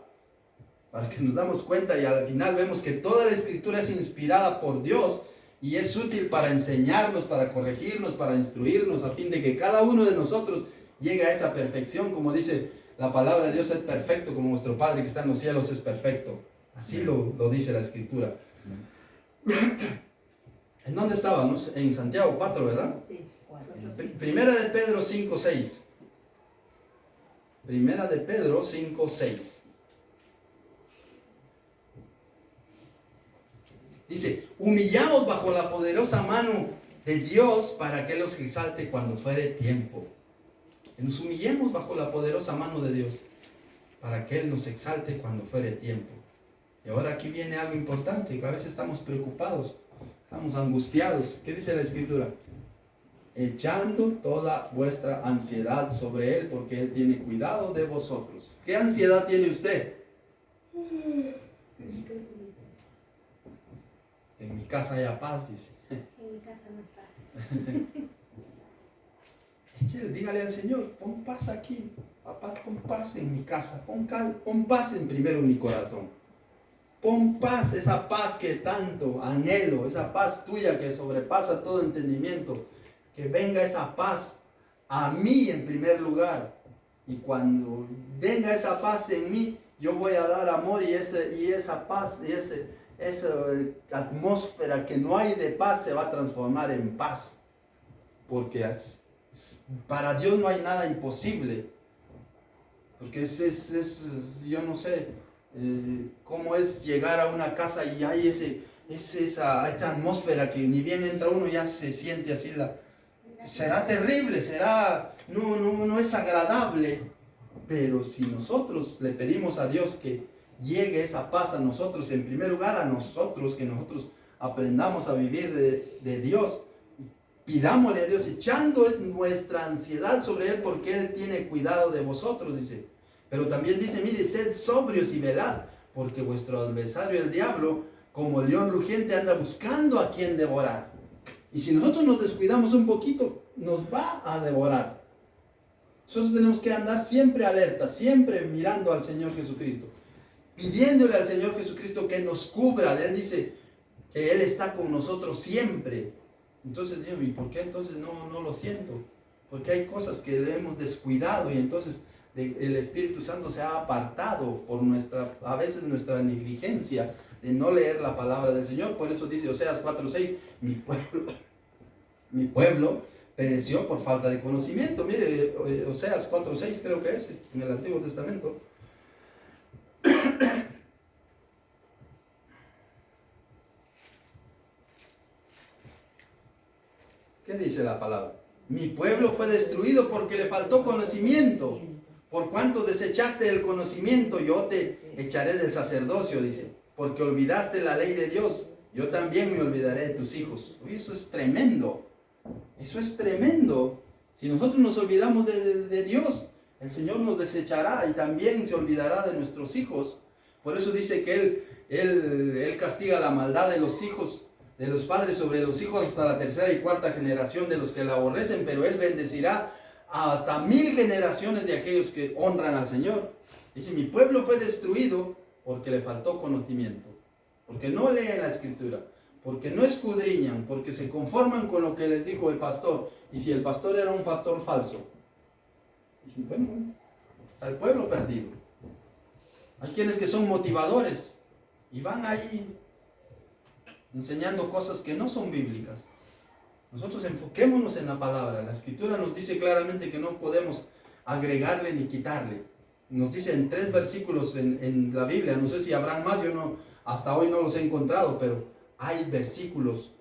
para que nos damos cuenta y al final vemos que toda la Escritura es inspirada por Dios y es útil para enseñarnos, para corregirnos, para instruirnos, a fin de que cada uno de nosotros llegue a esa perfección. Como dice la palabra de Dios, es perfecto como vuestro Padre que está en los cielos es perfecto. Así lo dice la Escritura. ¿En dónde estábamos? En Santiago 4, ¿verdad? Sí, 4. Primera de Pedro 5, 6. Primera de Pedro 5, 6. Dice, humillaos bajo la poderosa mano de Dios para que los exalte cuando fuere tiempo. Que nos humillemos bajo la poderosa mano de Dios para que Él nos exalte cuando fuere tiempo. Y ahora aquí viene algo importante, que a veces estamos preocupados. Estamos angustiados. ¿Qué dice la Escritura? Echando toda vuestra ansiedad sobre Él, porque Él tiene cuidado de vosotros. ¿Qué ansiedad tiene usted? En mi casa hay paz, dice. En mi casa no hay paz. Dígale al Señor, pon paz aquí. Papá, pon paz en mi casa. Pon paz primero en mi corazón. Pon paz, esa paz que tanto anhelo, esa paz tuya que sobrepasa todo entendimiento. Que venga esa paz a mí en primer lugar. Y cuando venga esa paz en mí, yo voy a dar amor y esa paz y esa atmósfera que no hay de paz se va a transformar en paz. Porque para Dios no hay nada imposible. Porque yo no sé. Cómo es llegar a una casa y hay esa atmósfera que ni bien entra uno ya se siente así. Será terrible, no es agradable, pero si nosotros le pedimos a Dios que llegue esa paz a nosotros, en primer lugar a nosotros, que nosotros aprendamos a vivir de Dios, pidámosle a Dios echando nuestra ansiedad sobre Él porque Él tiene cuidado de vosotros, dice. Pero también dice, mire, sed sobrios y velad, porque vuestro adversario el diablo, como león rugiente, anda buscando a quien devorar. Y si nosotros nos descuidamos un poquito, nos va a devorar. Nosotros tenemos que andar siempre alerta, siempre mirando al Señor Jesucristo, pidiéndole al Señor Jesucristo que nos cubra. Él dice que Él está con nosotros siempre. Entonces digo, ¿y por qué entonces no lo siento? Porque hay cosas que le hemos descuidado y entonces el Espíritu Santo se ha apartado por a veces nuestra negligencia de no leer la palabra del Señor. Por eso dice Oseas 4:6, mi pueblo pereció por falta de conocimiento. Mire, Oseas 4:6 creo que es en el Antiguo Testamento. ¿Qué dice la palabra? Mi pueblo fue destruido porque le faltó conocimiento. Por cuanto desechaste el conocimiento, yo te echaré del sacerdocio, dice. Porque olvidaste la ley de Dios, yo también me olvidaré de tus hijos. Uy, eso es tremendo. Eso es tremendo. Si nosotros nos olvidamos de Dios, el Señor nos desechará y también se olvidará de nuestros hijos. Por eso dice que Él castiga la maldad de los hijos de los padres sobre los hijos hasta la tercera y cuarta generación de los que la aborrecen, pero Él bendecirá hasta 1000 generaciones de aquellos que honran al Señor. Dice, mi pueblo fue destruido porque le faltó conocimiento, porque no leen la Escritura, porque no escudriñan, porque se conforman con lo que les dijo el pastor. Y si el pastor era un pastor falso, dicen, bueno, está el pueblo perdido. Hay quienes que son motivadores y van ahí enseñando cosas que no son bíblicas. Nosotros enfoquémonos en la palabra. La Escritura nos dice claramente que no podemos agregarle ni quitarle. Nos dice en 3 versículos en la Biblia, no sé si habrán más, yo no, hasta hoy no los he encontrado, pero hay versículos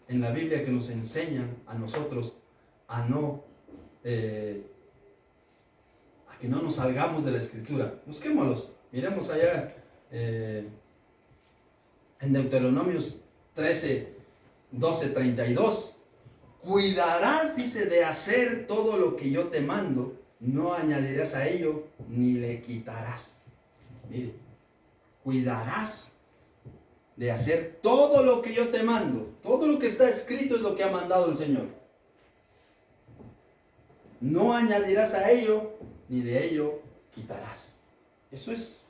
en la Biblia que nos enseñan a nosotros a que no nos salgamos de la Escritura. Busquémoslos. Miremos allá en Deuteronomios 13, 12, 32. Cuidarás, dice, de hacer todo lo que yo te mando, no añadirás a ello ni le quitarás. Mire, cuidarás de hacer todo lo que yo te mando. Todo lo que está escrito es lo que ha mandado el Señor. No añadirás a ello ni de ello quitarás. Eso es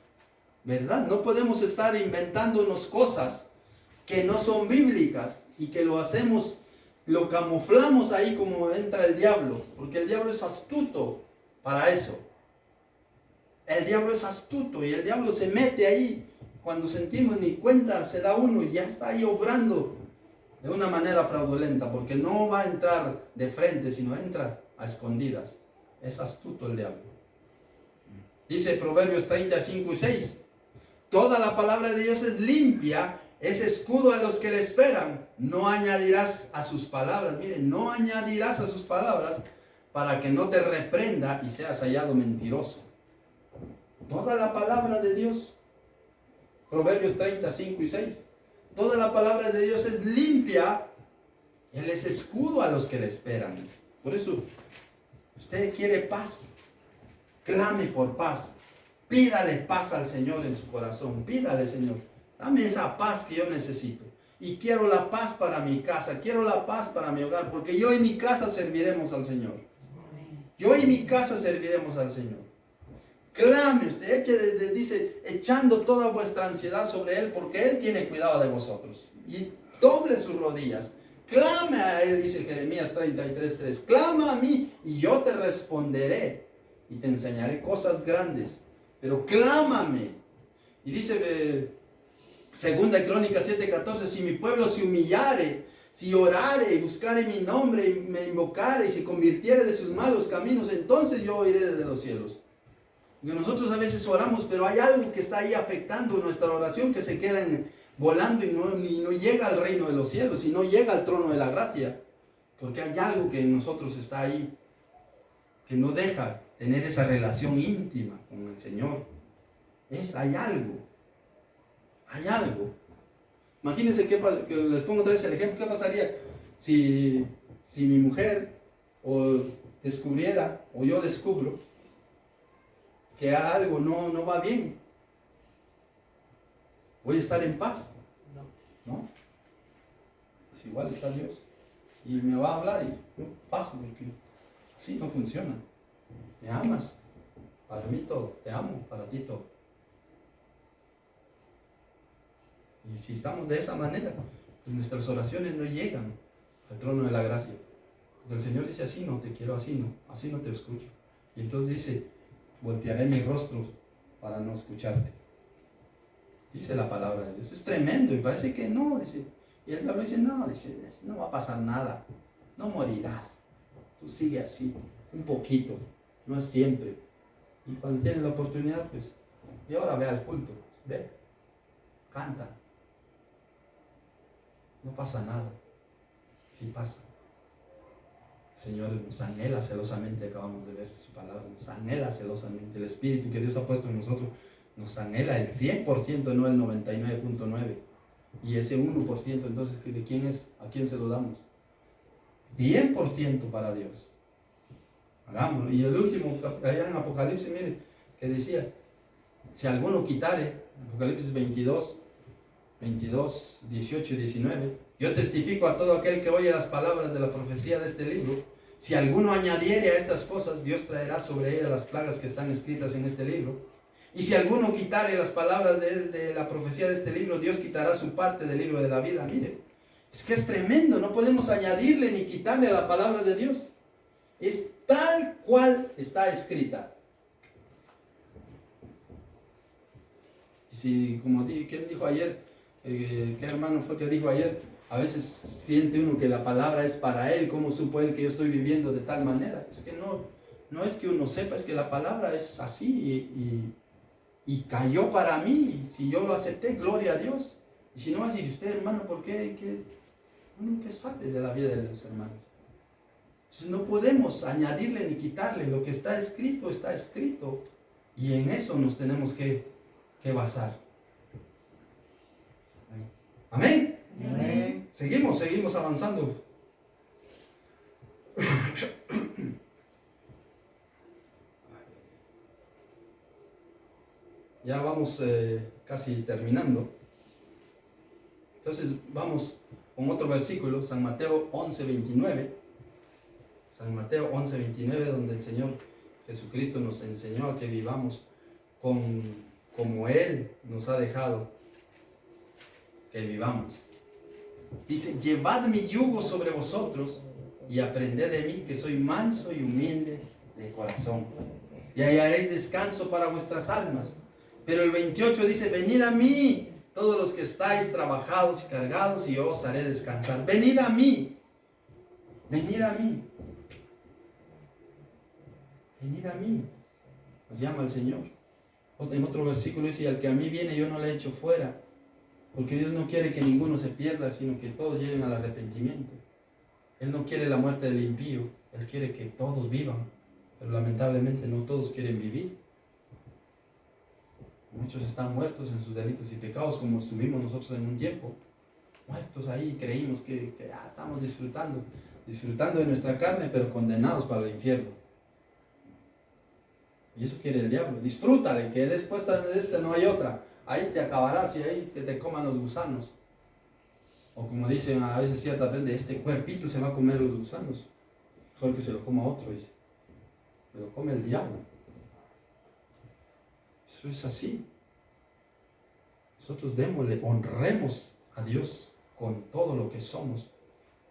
verdad. No podemos estar inventándonos cosas que no son bíblicas y que lo hacemos, lo camuflamos ahí como entra el diablo, porque el diablo es astuto para eso. El diablo es astuto y el diablo se mete ahí. Cuando sentimos ni cuenta se da uno y ya está ahí obrando de una manera fraudulenta, porque no va a entrar de frente, sino entra a escondidas. Es astuto el diablo. Dice Proverbios 35 y 6. Toda la palabra de Dios es limpia, es escudo a los que le esperan. No añadirás a sus palabras. Miren, no añadirás a sus palabras para que no te reprenda y seas hallado mentiroso. Toda la palabra de Dios. Proverbios 35 y 6. Toda la palabra de Dios es limpia. Él es escudo a los que le esperan. Por eso, usted quiere paz. Clame por paz. Pídale paz al Señor en su corazón. Pídale, Señor, dame esa paz que yo necesito. Y quiero la paz para mi casa. Quiero la paz para mi hogar. Porque yo y mi casa serviremos al Señor. Yo y mi casa serviremos al Señor. Clame usted, dice, echando toda vuestra ansiedad sobre Él, porque Él tiene cuidado de vosotros. Y doble sus rodillas. Clame a Él, dice Jeremías 33:3. Clama a mí y yo te responderé y te enseñaré cosas grandes. Pero clámame. Y dice Segunda Crónicas 7:14, si mi pueblo se humillare, si orare y buscare mi nombre y me invocare y se convirtiere de sus malos caminos, entonces yo oiré desde los cielos. Y nosotros a veces oramos, pero hay algo que está ahí afectando nuestra oración, que se queda volando y no llega al reino de los cielos, y no llega al trono de la gracia. Porque hay algo que en nosotros está ahí, que no deja tener esa relación íntima con el Señor. Hay algo. Hay algo. Imagínense que les pongo otra vez el ejemplo. ¿Qué pasaría si mi mujer descubriera o yo descubro que algo no va bien? ¿Voy a estar en paz? No. Pues igual está Dios. Y me va a hablar y yo paso, porque así no funciona. ¿Me amas? Para mí todo. Te amo, para ti todo. Y si estamos de esa manera, pues nuestras oraciones no llegan al trono de la gracia. El Señor dice, así no te quiero, así no te escucho. Y entonces dice, voltearé mi rostro para no escucharte. Dice la palabra de Dios. Es tremendo y parece que no, dice. Y el diablo dice, no va a pasar nada. No morirás. Tú sigue así, un poquito, no es siempre. Y cuando tienes la oportunidad, pues, y ahora ve al culto, ve, canta. No pasa nada. Sí pasa. El Señor nos anhela celosamente, acabamos de ver su palabra, nos anhela celosamente. El Espíritu que Dios ha puesto en nosotros nos anhela el 100%, no el 99.9%. Y ese 1%, entonces, ¿de quién es? ¿A quién se lo damos? 100% para Dios. Hagámoslo. Y el último, allá en Apocalipsis, mire, que decía, si alguno quitare, Apocalipsis 22, 18 y 19, Yo testifico a todo aquel que oye las palabras de la profecía de este libro. Si alguno añadiere a estas cosas, Dios traerá sobre ella las plagas que están escritas en este libro. Y si alguno quitare las palabras de la profecía de este libro, Dios quitará su parte del libro de la vida. Mire, es que es tremendo, no podemos añadirle ni quitarle a la palabra de Dios. Es tal cual está escrita. Y si, como ¿quién dijo ayer? ¿Qué hermano fue que dijo ayer? A veces siente uno que la palabra es para él. ¿Cómo supo él que yo estoy viviendo de tal manera? Es que no es que uno sepa, es que la palabra es así y cayó para mí. Si yo lo acepté, gloria a Dios. Y si no va a decir usted, hermano, ¿por qué? Uno que sabe de la vida de los hermanos. Entonces no podemos añadirle ni quitarle. Lo que está escrito, está escrito. Y en eso nos tenemos que basar. Amén. Amén. Seguimos avanzando. Ya vamos casi terminando. Entonces vamos con otro versículo, San Mateo 11:29. San Mateo 11:29, donde el Señor Jesucristo nos enseñó a que vivamos como Él nos ha dejado que vivamos. Dice, llevad mi yugo sobre vosotros y aprended de mí, que soy manso y humilde de corazón, y hallaréis descanso para vuestras almas. Pero el 28 dice, venid a mí, todos los que estáis trabajados y cargados, y yo os haré descansar. Venid a mí. Venid a mí. Venid a mí. Nos llama el Señor. En otro versículo dice, y al que a mí viene yo no le echo fuera. Porque Dios no quiere que ninguno se pierda, sino que todos lleguen al arrepentimiento. Él no quiere la muerte del impío. Él quiere que todos vivan. Pero lamentablemente no todos quieren vivir. Muchos están muertos en sus delitos y pecados, como estuvimos nosotros en un tiempo. Muertos ahí, creímos que estamos disfrutando de nuestra carne, pero condenados para el infierno. Y eso quiere el diablo. Disfrútale, que después de este no hay otra. Ahí te acabarás y ahí te coman los gusanos. O como dicen a veces ciertamente, este cuerpito se va a comer los gusanos. Mejor que se lo coma otro, dice. Se lo come el diablo. Eso es así. Nosotros démosle, honremos a Dios con todo lo que somos.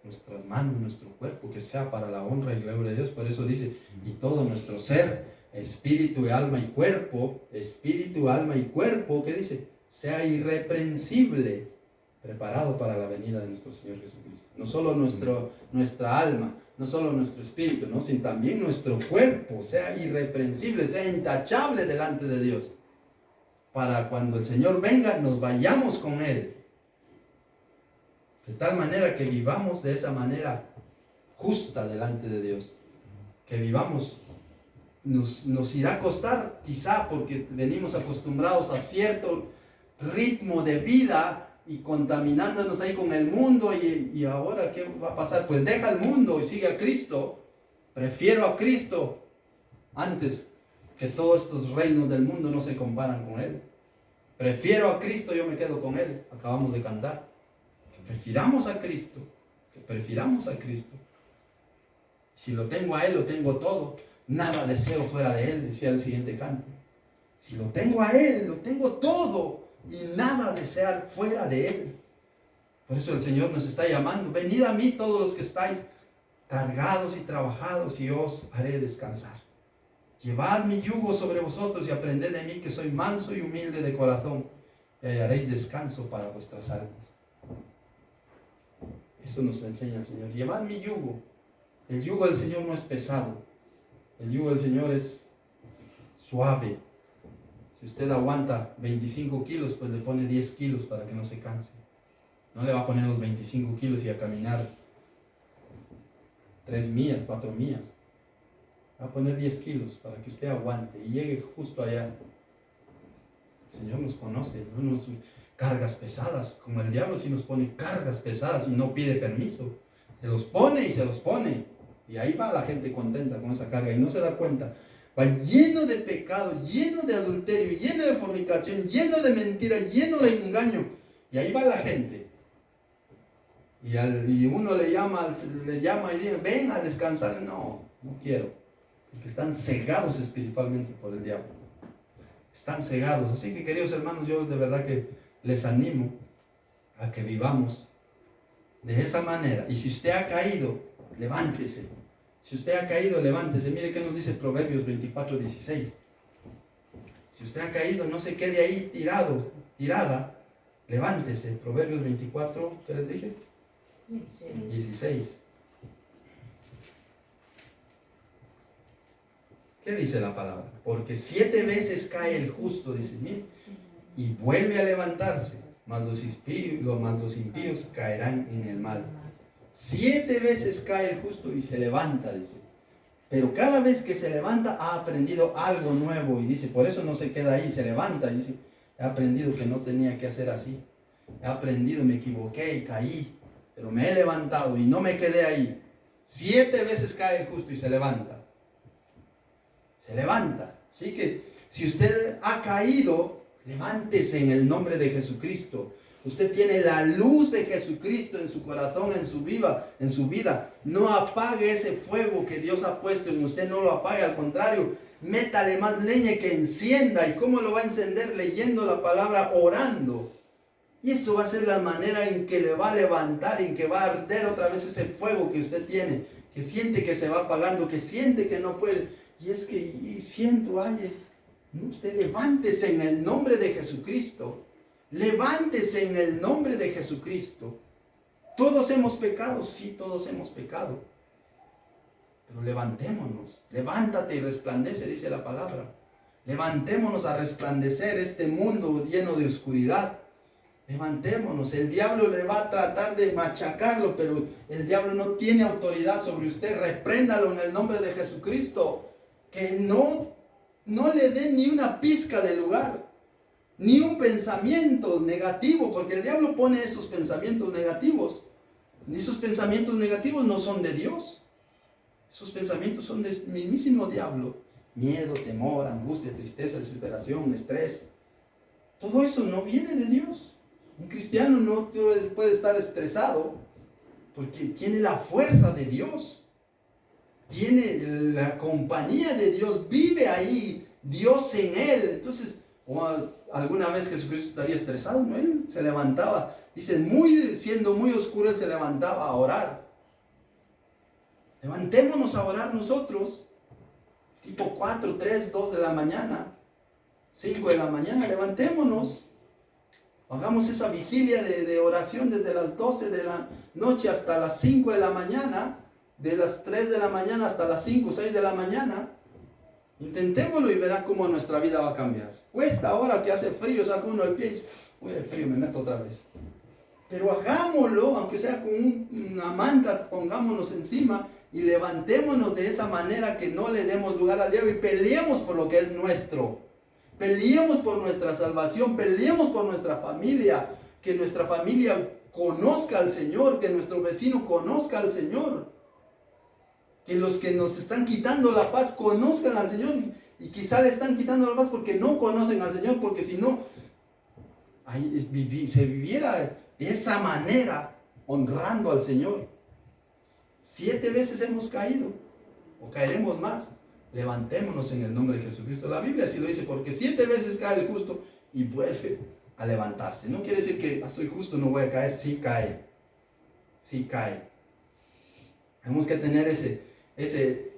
Nuestras manos, nuestro cuerpo, que sea para la honra y gloria de Dios. Por eso dice, y todo nuestro ser, espíritu, alma y cuerpo, ¿qué dice? Sea irreprensible, preparado para la venida de nuestro Señor Jesucristo. No solo nuestra alma, no solo nuestro espíritu, ¿no? Sino también nuestro cuerpo, sea irreprensible, sea intachable delante de Dios. Para cuando el Señor venga, nos vayamos con Él. De tal manera que vivamos de esa manera justa delante de Dios. Que vivamos. Nos irá a costar, quizá porque venimos acostumbrados a cierto ritmo de vida y contaminándonos ahí con el mundo y ahora ¿qué va a pasar? Pues deja el mundo y sigue a Cristo. Prefiero a Cristo antes que todos estos reinos del mundo no se comparan con Él. Prefiero a Cristo, yo me quedo con Él. Acabamos de cantar. Que prefiramos a Cristo. Que prefiramos a Cristo. Si lo tengo a Él, lo tengo todo. Nada deseo fuera de Él, decía el siguiente canto. Si lo tengo a Él, lo tengo todo. Y nada desear fuera de Él. Por eso el Señor nos está llamando. Venid a mí todos los que estáis cargados y trabajados y os haré descansar. Llevad mi yugo sobre vosotros y aprended de mí, que soy manso y humilde de corazón, y hallaréis descanso para vuestras almas. Eso nos enseña el Señor. Llevad mi yugo. El yugo del Señor no es pesado. El yugo del Señor es suave. Si usted aguanta 25 kilos, pues le pone 10 kilos para que no se canse. No le va a poner los 25 kilos y a caminar 3 millas, 4 millas. Va a poner 10 kilos para que usted aguante y llegue justo allá. El Señor nos conoce, no nos cargas pesadas, como el diablo sí nos pone cargas pesadas y no pide permiso. Se los pone y se los pone. Y ahí va la gente contenta con esa carga y no se da cuenta. Va lleno de pecado, lleno de adulterio, lleno de fornicación, lleno de mentira, lleno de engaño. Y ahí va la gente. Y uno le llama y dice, ven a descansar. No, no quiero. Porque están cegados espiritualmente por el diablo. Están cegados. Así que, queridos hermanos, yo de verdad que les animo a que vivamos de esa manera. Y si usted ha caído, levántese. Si usted ha caído, levántese. Mire qué nos dice Proverbios 24:16. Si usted ha caído, no se quede ahí tirada. Levántese. Proverbios 24, ¿qué les dije? 16. ¿Qué dice la palabra? Porque 7 veces cae el justo, dice, mire, y vuelve a levantarse, mas los impíos caerán en el mal. 7 veces cae el justo y se levanta, dice. Pero cada vez que se levanta ha aprendido algo nuevo y dice, por eso no se queda ahí, se levanta y dice, he aprendido que no tenía que hacer así. He aprendido, me equivoqué y caí, pero me he levantado y no me quedé ahí. 7 veces cae el justo y se levanta. Se levanta. Así que si usted ha caído, levántese en el nombre de Jesucristo. Usted tiene la luz de Jesucristo en su corazón, en su vida. No apague ese fuego que Dios ha puesto en usted, no lo apague, al contrario, métale más leña que encienda. ¿Y cómo lo va a encender? Leyendo la palabra, orando. Y eso va a ser la manera en que le va a levantar, en que va a arder otra vez ese fuego que usted tiene, que siente que se va apagando, que siente que no puede. Y es que siento, usted levántese en el nombre de Jesucristo. Levántese en el nombre de Jesucristo. Todos hemos pecado, sí, todos hemos pecado. Pero levantémonos. Levántate y resplandece, dice la palabra. Levantémonos a resplandecer este mundo lleno de oscuridad. Levantémonos. El diablo le va a tratar de machacarlo, pero el diablo no tiene autoridad sobre usted. Repréndalo en el nombre de Jesucristo. Que no le dé ni una pizca de lugar, ni un pensamiento negativo, porque el diablo pone esos pensamientos negativos. Y esos pensamientos negativos no son de Dios. Esos pensamientos son del mismísimo diablo. Miedo, temor, angustia, tristeza, desesperación, estrés. Todo eso no viene de Dios. Un cristiano no puede estar estresado porque tiene la fuerza de Dios. Tiene la compañía de Dios, vive ahí, Dios en él. Entonces, alguna vez Jesucristo estaría estresado, ¿no? Él se levantaba, dice, siendo muy oscuro, él se levantaba a orar. Levantémonos a orar nosotros, tipo 4, 3, 2 de la mañana, 5 de la mañana, levantémonos. Hagamos esa vigilia de oración desde las 12 de la noche hasta las 5 de la mañana. De las 3 de la mañana hasta las 5, 6 de la mañana. Intentémoslo y verá cómo nuestra vida va a cambiar. Cuesta ahora que hace frío, saca uno el pie y dice, uy, el frío, me meto otra vez. Pero hagámoslo, aunque sea con una manta, pongámonos encima y levantémonos de esa manera que no le demos lugar al diablo y peleemos por lo que es nuestro. Peleemos por nuestra salvación, peleemos por nuestra familia, que nuestra familia conozca al Señor, que nuestro vecino conozca al Señor. Que los que nos están quitando la paz conozcan al Señor y quizá le están quitando la paz porque no conocen al Señor, porque si no, se viviera de esa manera honrando al Señor. 7 veces hemos caído o caeremos más. Levantémonos en el nombre de Jesucristo. La Biblia así lo dice, porque 7 veces cae el justo y vuelve a levantarse. No quiere decir que soy justo, no voy a caer. Sí cae. Sí cae. Tenemos que tener ese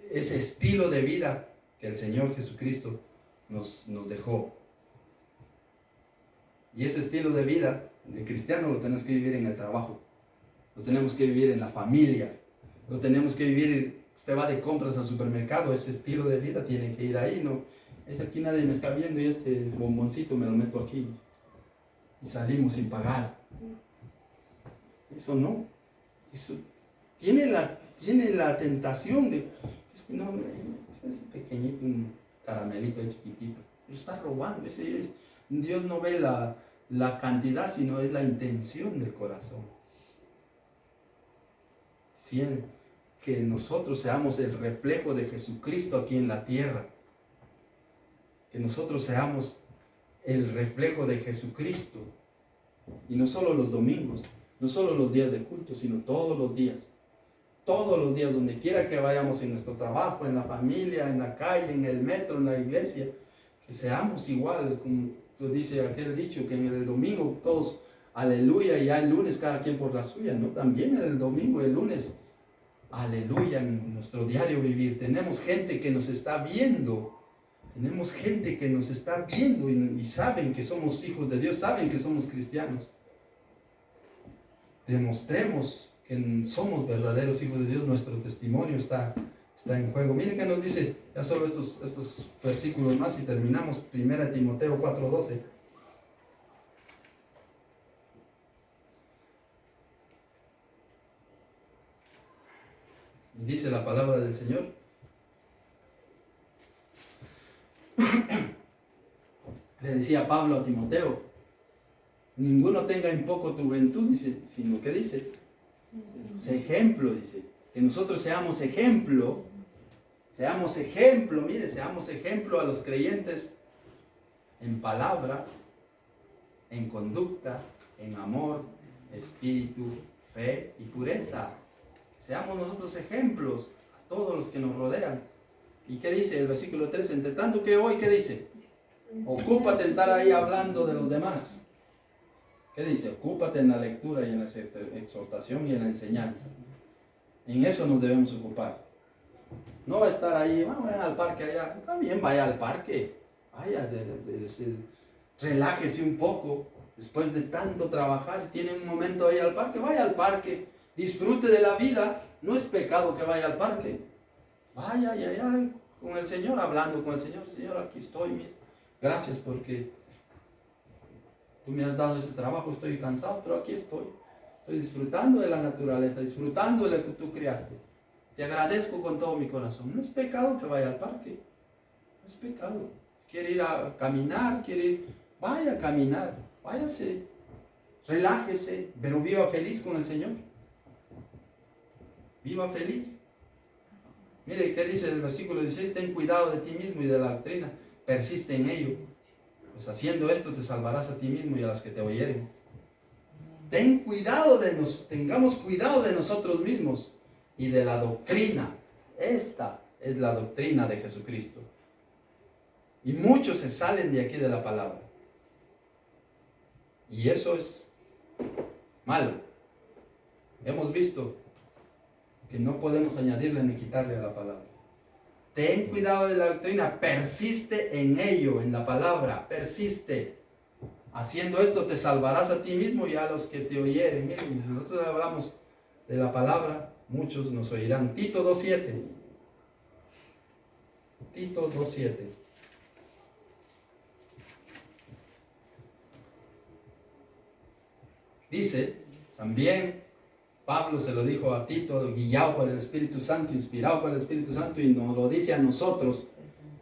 estilo de vida que el Señor Jesucristo nos dejó. Y ese estilo de vida de cristiano lo tenemos que vivir en el trabajo, lo tenemos que vivir en la familia, lo tenemos que vivir. Usted va de compras al supermercado, ese estilo de vida tiene que ir ahí, ¿no? Es aquí nadie me está viendo y este bomboncito me lo meto aquí y salimos sin pagar. Eso no. Eso tiene la tentación de, es que no, es pequeñito, un caramelito ahí chiquitito, lo está robando. Dios no ve la cantidad, sino es la intención del corazón. Que nosotros seamos el reflejo de Jesucristo aquí en la tierra. Que nosotros seamos el reflejo de Jesucristo. Y no solo los domingos, No solo los días de culto, sino todos los días. Todos los días, donde quiera que vayamos, en nuestro trabajo, en la familia, en la calle, en el metro, en la iglesia, que seamos igual, como dice aquel dicho, que en el domingo todos, aleluya, y ya el lunes cada quien por la suya, ¿no? También en el domingo, el lunes, aleluya, en nuestro diario vivir. Tenemos gente que nos está viendo, y saben que somos hijos de Dios, saben que somos cristianos. Demostremos que somos verdaderos hijos de Dios, nuestro testimonio está en juego. Miren que nos dice, ya solo estos versículos más y terminamos. 1 Timoteo 4:12. Dice la palabra del Señor. Le decía Pablo a Timoteo, ninguno tenga en poco tu juventud, dice, sino que dice, sé ejemplo, dice, que nosotros seamos ejemplo, mire, seamos ejemplo a los creyentes en palabra, en conducta, en amor, espíritu, fe y pureza. Seamos nosotros ejemplos a todos los que nos rodean. ¿Y qué dice el versículo 3? Entre tanto que hoy, ¿qué dice? Ocúpate en estar ahí hablando de los demás. ¿Qué dice? Ocúpate en la lectura y en la exhortación y en la enseñanza. En eso nos debemos ocupar. No va a estar ahí, vaya al parque allá. También vaya al parque. Vaya, relájese un poco. Después de tanto trabajar, tiene un momento de ir al parque. Vaya al parque. Disfrute de la vida. No es pecado que vaya al parque. Vaya con el Señor, hablando con el Señor. Señor, aquí estoy, mira. Gracias porque tú me has dado ese trabajo, estoy cansado, pero aquí estoy. Estoy disfrutando de la naturaleza, disfrutando de lo que tú creaste. Te agradezco con todo mi corazón. No es pecado que vaya al parque. No es pecado. Quiere ir a caminar, vaya a caminar. Váyase, relájese, pero viva feliz con el Señor. Viva feliz. Mire, ¿qué dice el versículo 16? Ten cuidado de ti mismo y de la doctrina. Persiste en ello. Pues haciendo esto te salvarás a ti mismo y a los que te oyeren. Tengamos cuidado de nosotros mismos y de la doctrina. Esta es la doctrina de Jesucristo. Y muchos se salen de aquí de la palabra. Y eso es malo. Hemos visto que no podemos añadirle ni quitarle a la palabra. Ten cuidado de la doctrina, persiste en ello, en la palabra, persiste. Haciendo esto te salvarás a ti mismo y a los que te oyeren. Miren, si nosotros hablamos de la palabra, muchos nos oirán. Tito 2:7. Tito 2:7. Dice, también Pablo se lo dijo a Tito, guiado por el Espíritu Santo, inspirado por el Espíritu Santo, y nos lo dice a nosotros.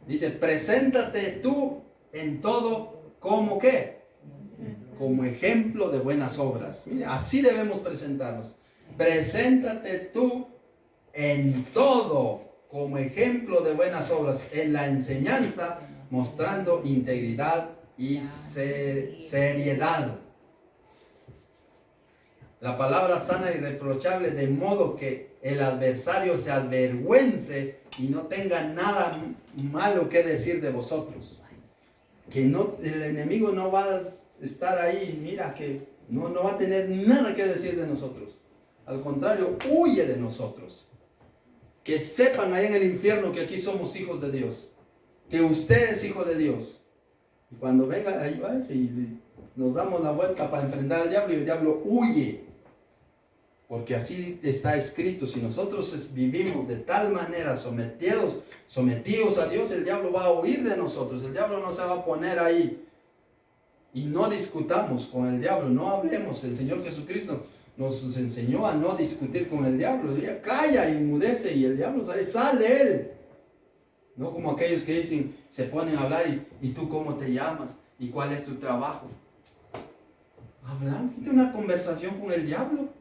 Dice, preséntate tú en todo como ¿qué? Como ejemplo de buenas obras. Mira, así debemos presentarnos. Preséntate tú en todo como ejemplo de buenas obras, en la enseñanza, mostrando integridad y seriedad. La palabra sana y reprochable, de modo que el adversario se avergüence y no tenga nada malo que decir de vosotros. Que no, el enemigo no va a estar ahí, mira, que no va a tener nada que decir de nosotros. Al contrario, huye de nosotros. Que sepan ahí en el infierno que aquí somos hijos de Dios. Que usted es hijo de Dios. Y cuando venga ahí, va y nos damos la vuelta para enfrentar al diablo, y el diablo huye. Porque así está escrito. Si nosotros vivimos de tal manera sometidos a Dios, el diablo va a huir de nosotros. El diablo no se va a poner ahí. Y no discutamos con el diablo, no hablemos. El Señor Jesucristo nos enseñó a no discutir con el diablo. Ella calla y enmudece y el diablo sale de él. No como aquellos que dicen, se ponen a hablar y tú cómo te llamas y cuál es tu trabajo. Hablando, quita una conversación con el diablo.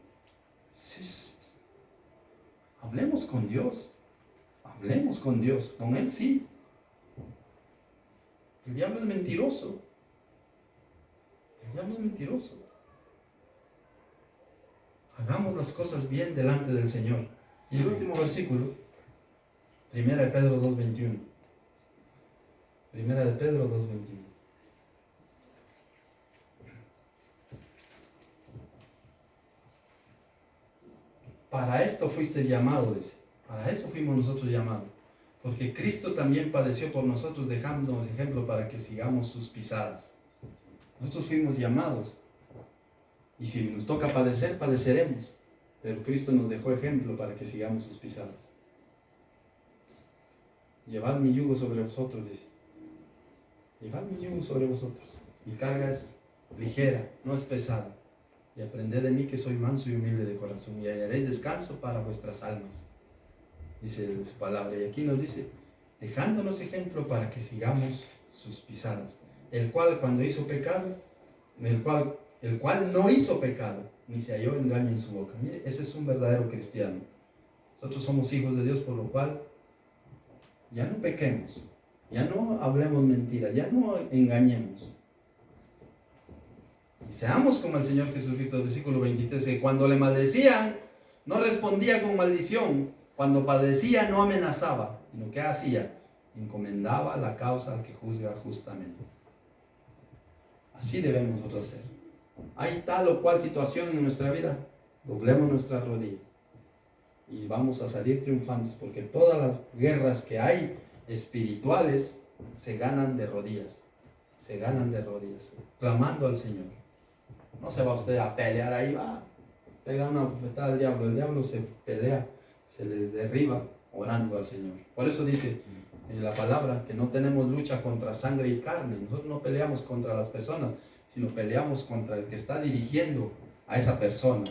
Hablemos con Dios. Hablemos con Dios. Con Él sí. El diablo es mentiroso. El diablo es mentiroso. Hagamos las cosas bien delante del Señor. Y el último versículo, 1 de Pedro 2:21. 1 de Pedro 2:21. Para esto fuiste llamado, dice. Para eso fuimos nosotros llamados. Porque Cristo también padeció por nosotros, dejándonos ejemplo para que sigamos sus pisadas. Nosotros fuimos llamados. Y si nos toca padecer, padeceremos. Pero Cristo nos dejó ejemplo para que sigamos sus pisadas. Llevad mi yugo sobre vosotros, dice. Llevad mi yugo sobre vosotros. Mi carga es ligera, no es pesada. Y aprended de mí que soy manso y humilde de corazón, y hallaréis descanso para vuestras almas. Dice su palabra. Y aquí nos dice, dejándonos ejemplo para que sigamos sus pisadas. El cual cuando hizo pecado, el cual no hizo pecado, ni se halló engaño en su boca. Mire, ese es un verdadero cristiano. Nosotros somos hijos de Dios, por lo cual ya no pequemos, ya no hablemos mentiras, ya no engañemos. Y seamos como el Señor Jesucristo, versículo 23, que cuando le maldecían, no respondía con maldición, cuando padecía no amenazaba, sino que hacía, encomendaba la causa al que juzga justamente. Así debemos nosotros hacer. Hay tal o cual situación en nuestra vida, doblemos nuestra rodilla y vamos a salir triunfantes, porque todas las guerras que hay espirituales se ganan de rodillas, clamando al Señor. No se va usted a pelear ahí, va, pega una bofetada al diablo. El diablo se pelea, se le derriba orando al Señor. Por eso dice en la palabra que no tenemos lucha contra sangre y carne. Nosotros no peleamos contra las personas, sino peleamos contra el que está dirigiendo a esa persona,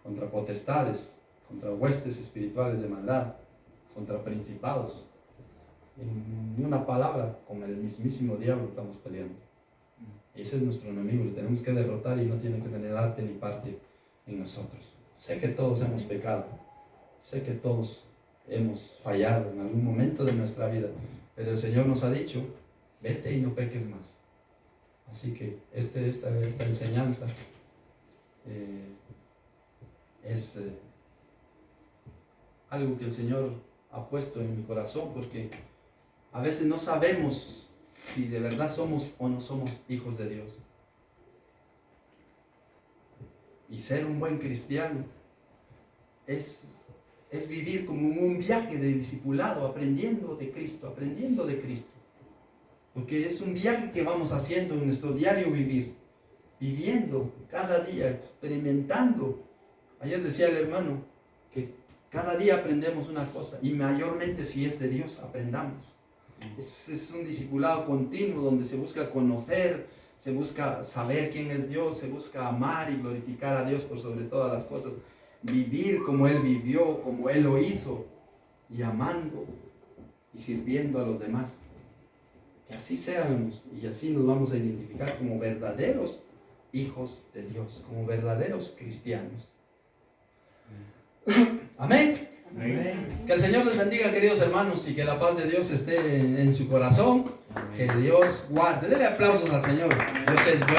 contra potestades, contra huestes espirituales de maldad, contra principados. En una palabra, con el mismísimo diablo estamos peleando. Ese es nuestro enemigo, lo tenemos que derrotar y no tiene que tener arte ni parte en nosotros. Sé que todos hemos pecado, sé que todos hemos fallado en algún momento de nuestra vida, pero el Señor nos ha dicho, vete y no peques más. Así que esta enseñanza es algo que el Señor ha puesto en mi corazón, porque a veces no sabemos si de verdad somos o no somos hijos de Dios. Y ser un buen cristiano es vivir como un viaje de discipulado, aprendiendo de Cristo. Porque es un viaje que vamos haciendo en nuestro diario vivir, viviendo cada día, experimentando. Ayer decía el hermano que cada día aprendemos una cosa, y mayormente si es de Dios, aprendamos. Es un discipulado continuo donde se busca conocer, se busca saber quién es Dios, se busca amar y glorificar a Dios por sobre todas las cosas. Vivir como Él vivió, como Él lo hizo, y amando y sirviendo a los demás. Que así seamos, y así nos vamos a identificar como verdaderos hijos de Dios, como verdaderos cristianos. Amén. Amén. Que el Señor les bendiga, queridos hermanos, y que la paz de Dios esté en su corazón. Amén. Que Dios guarde. Dele aplausos al Señor. Dios es bueno.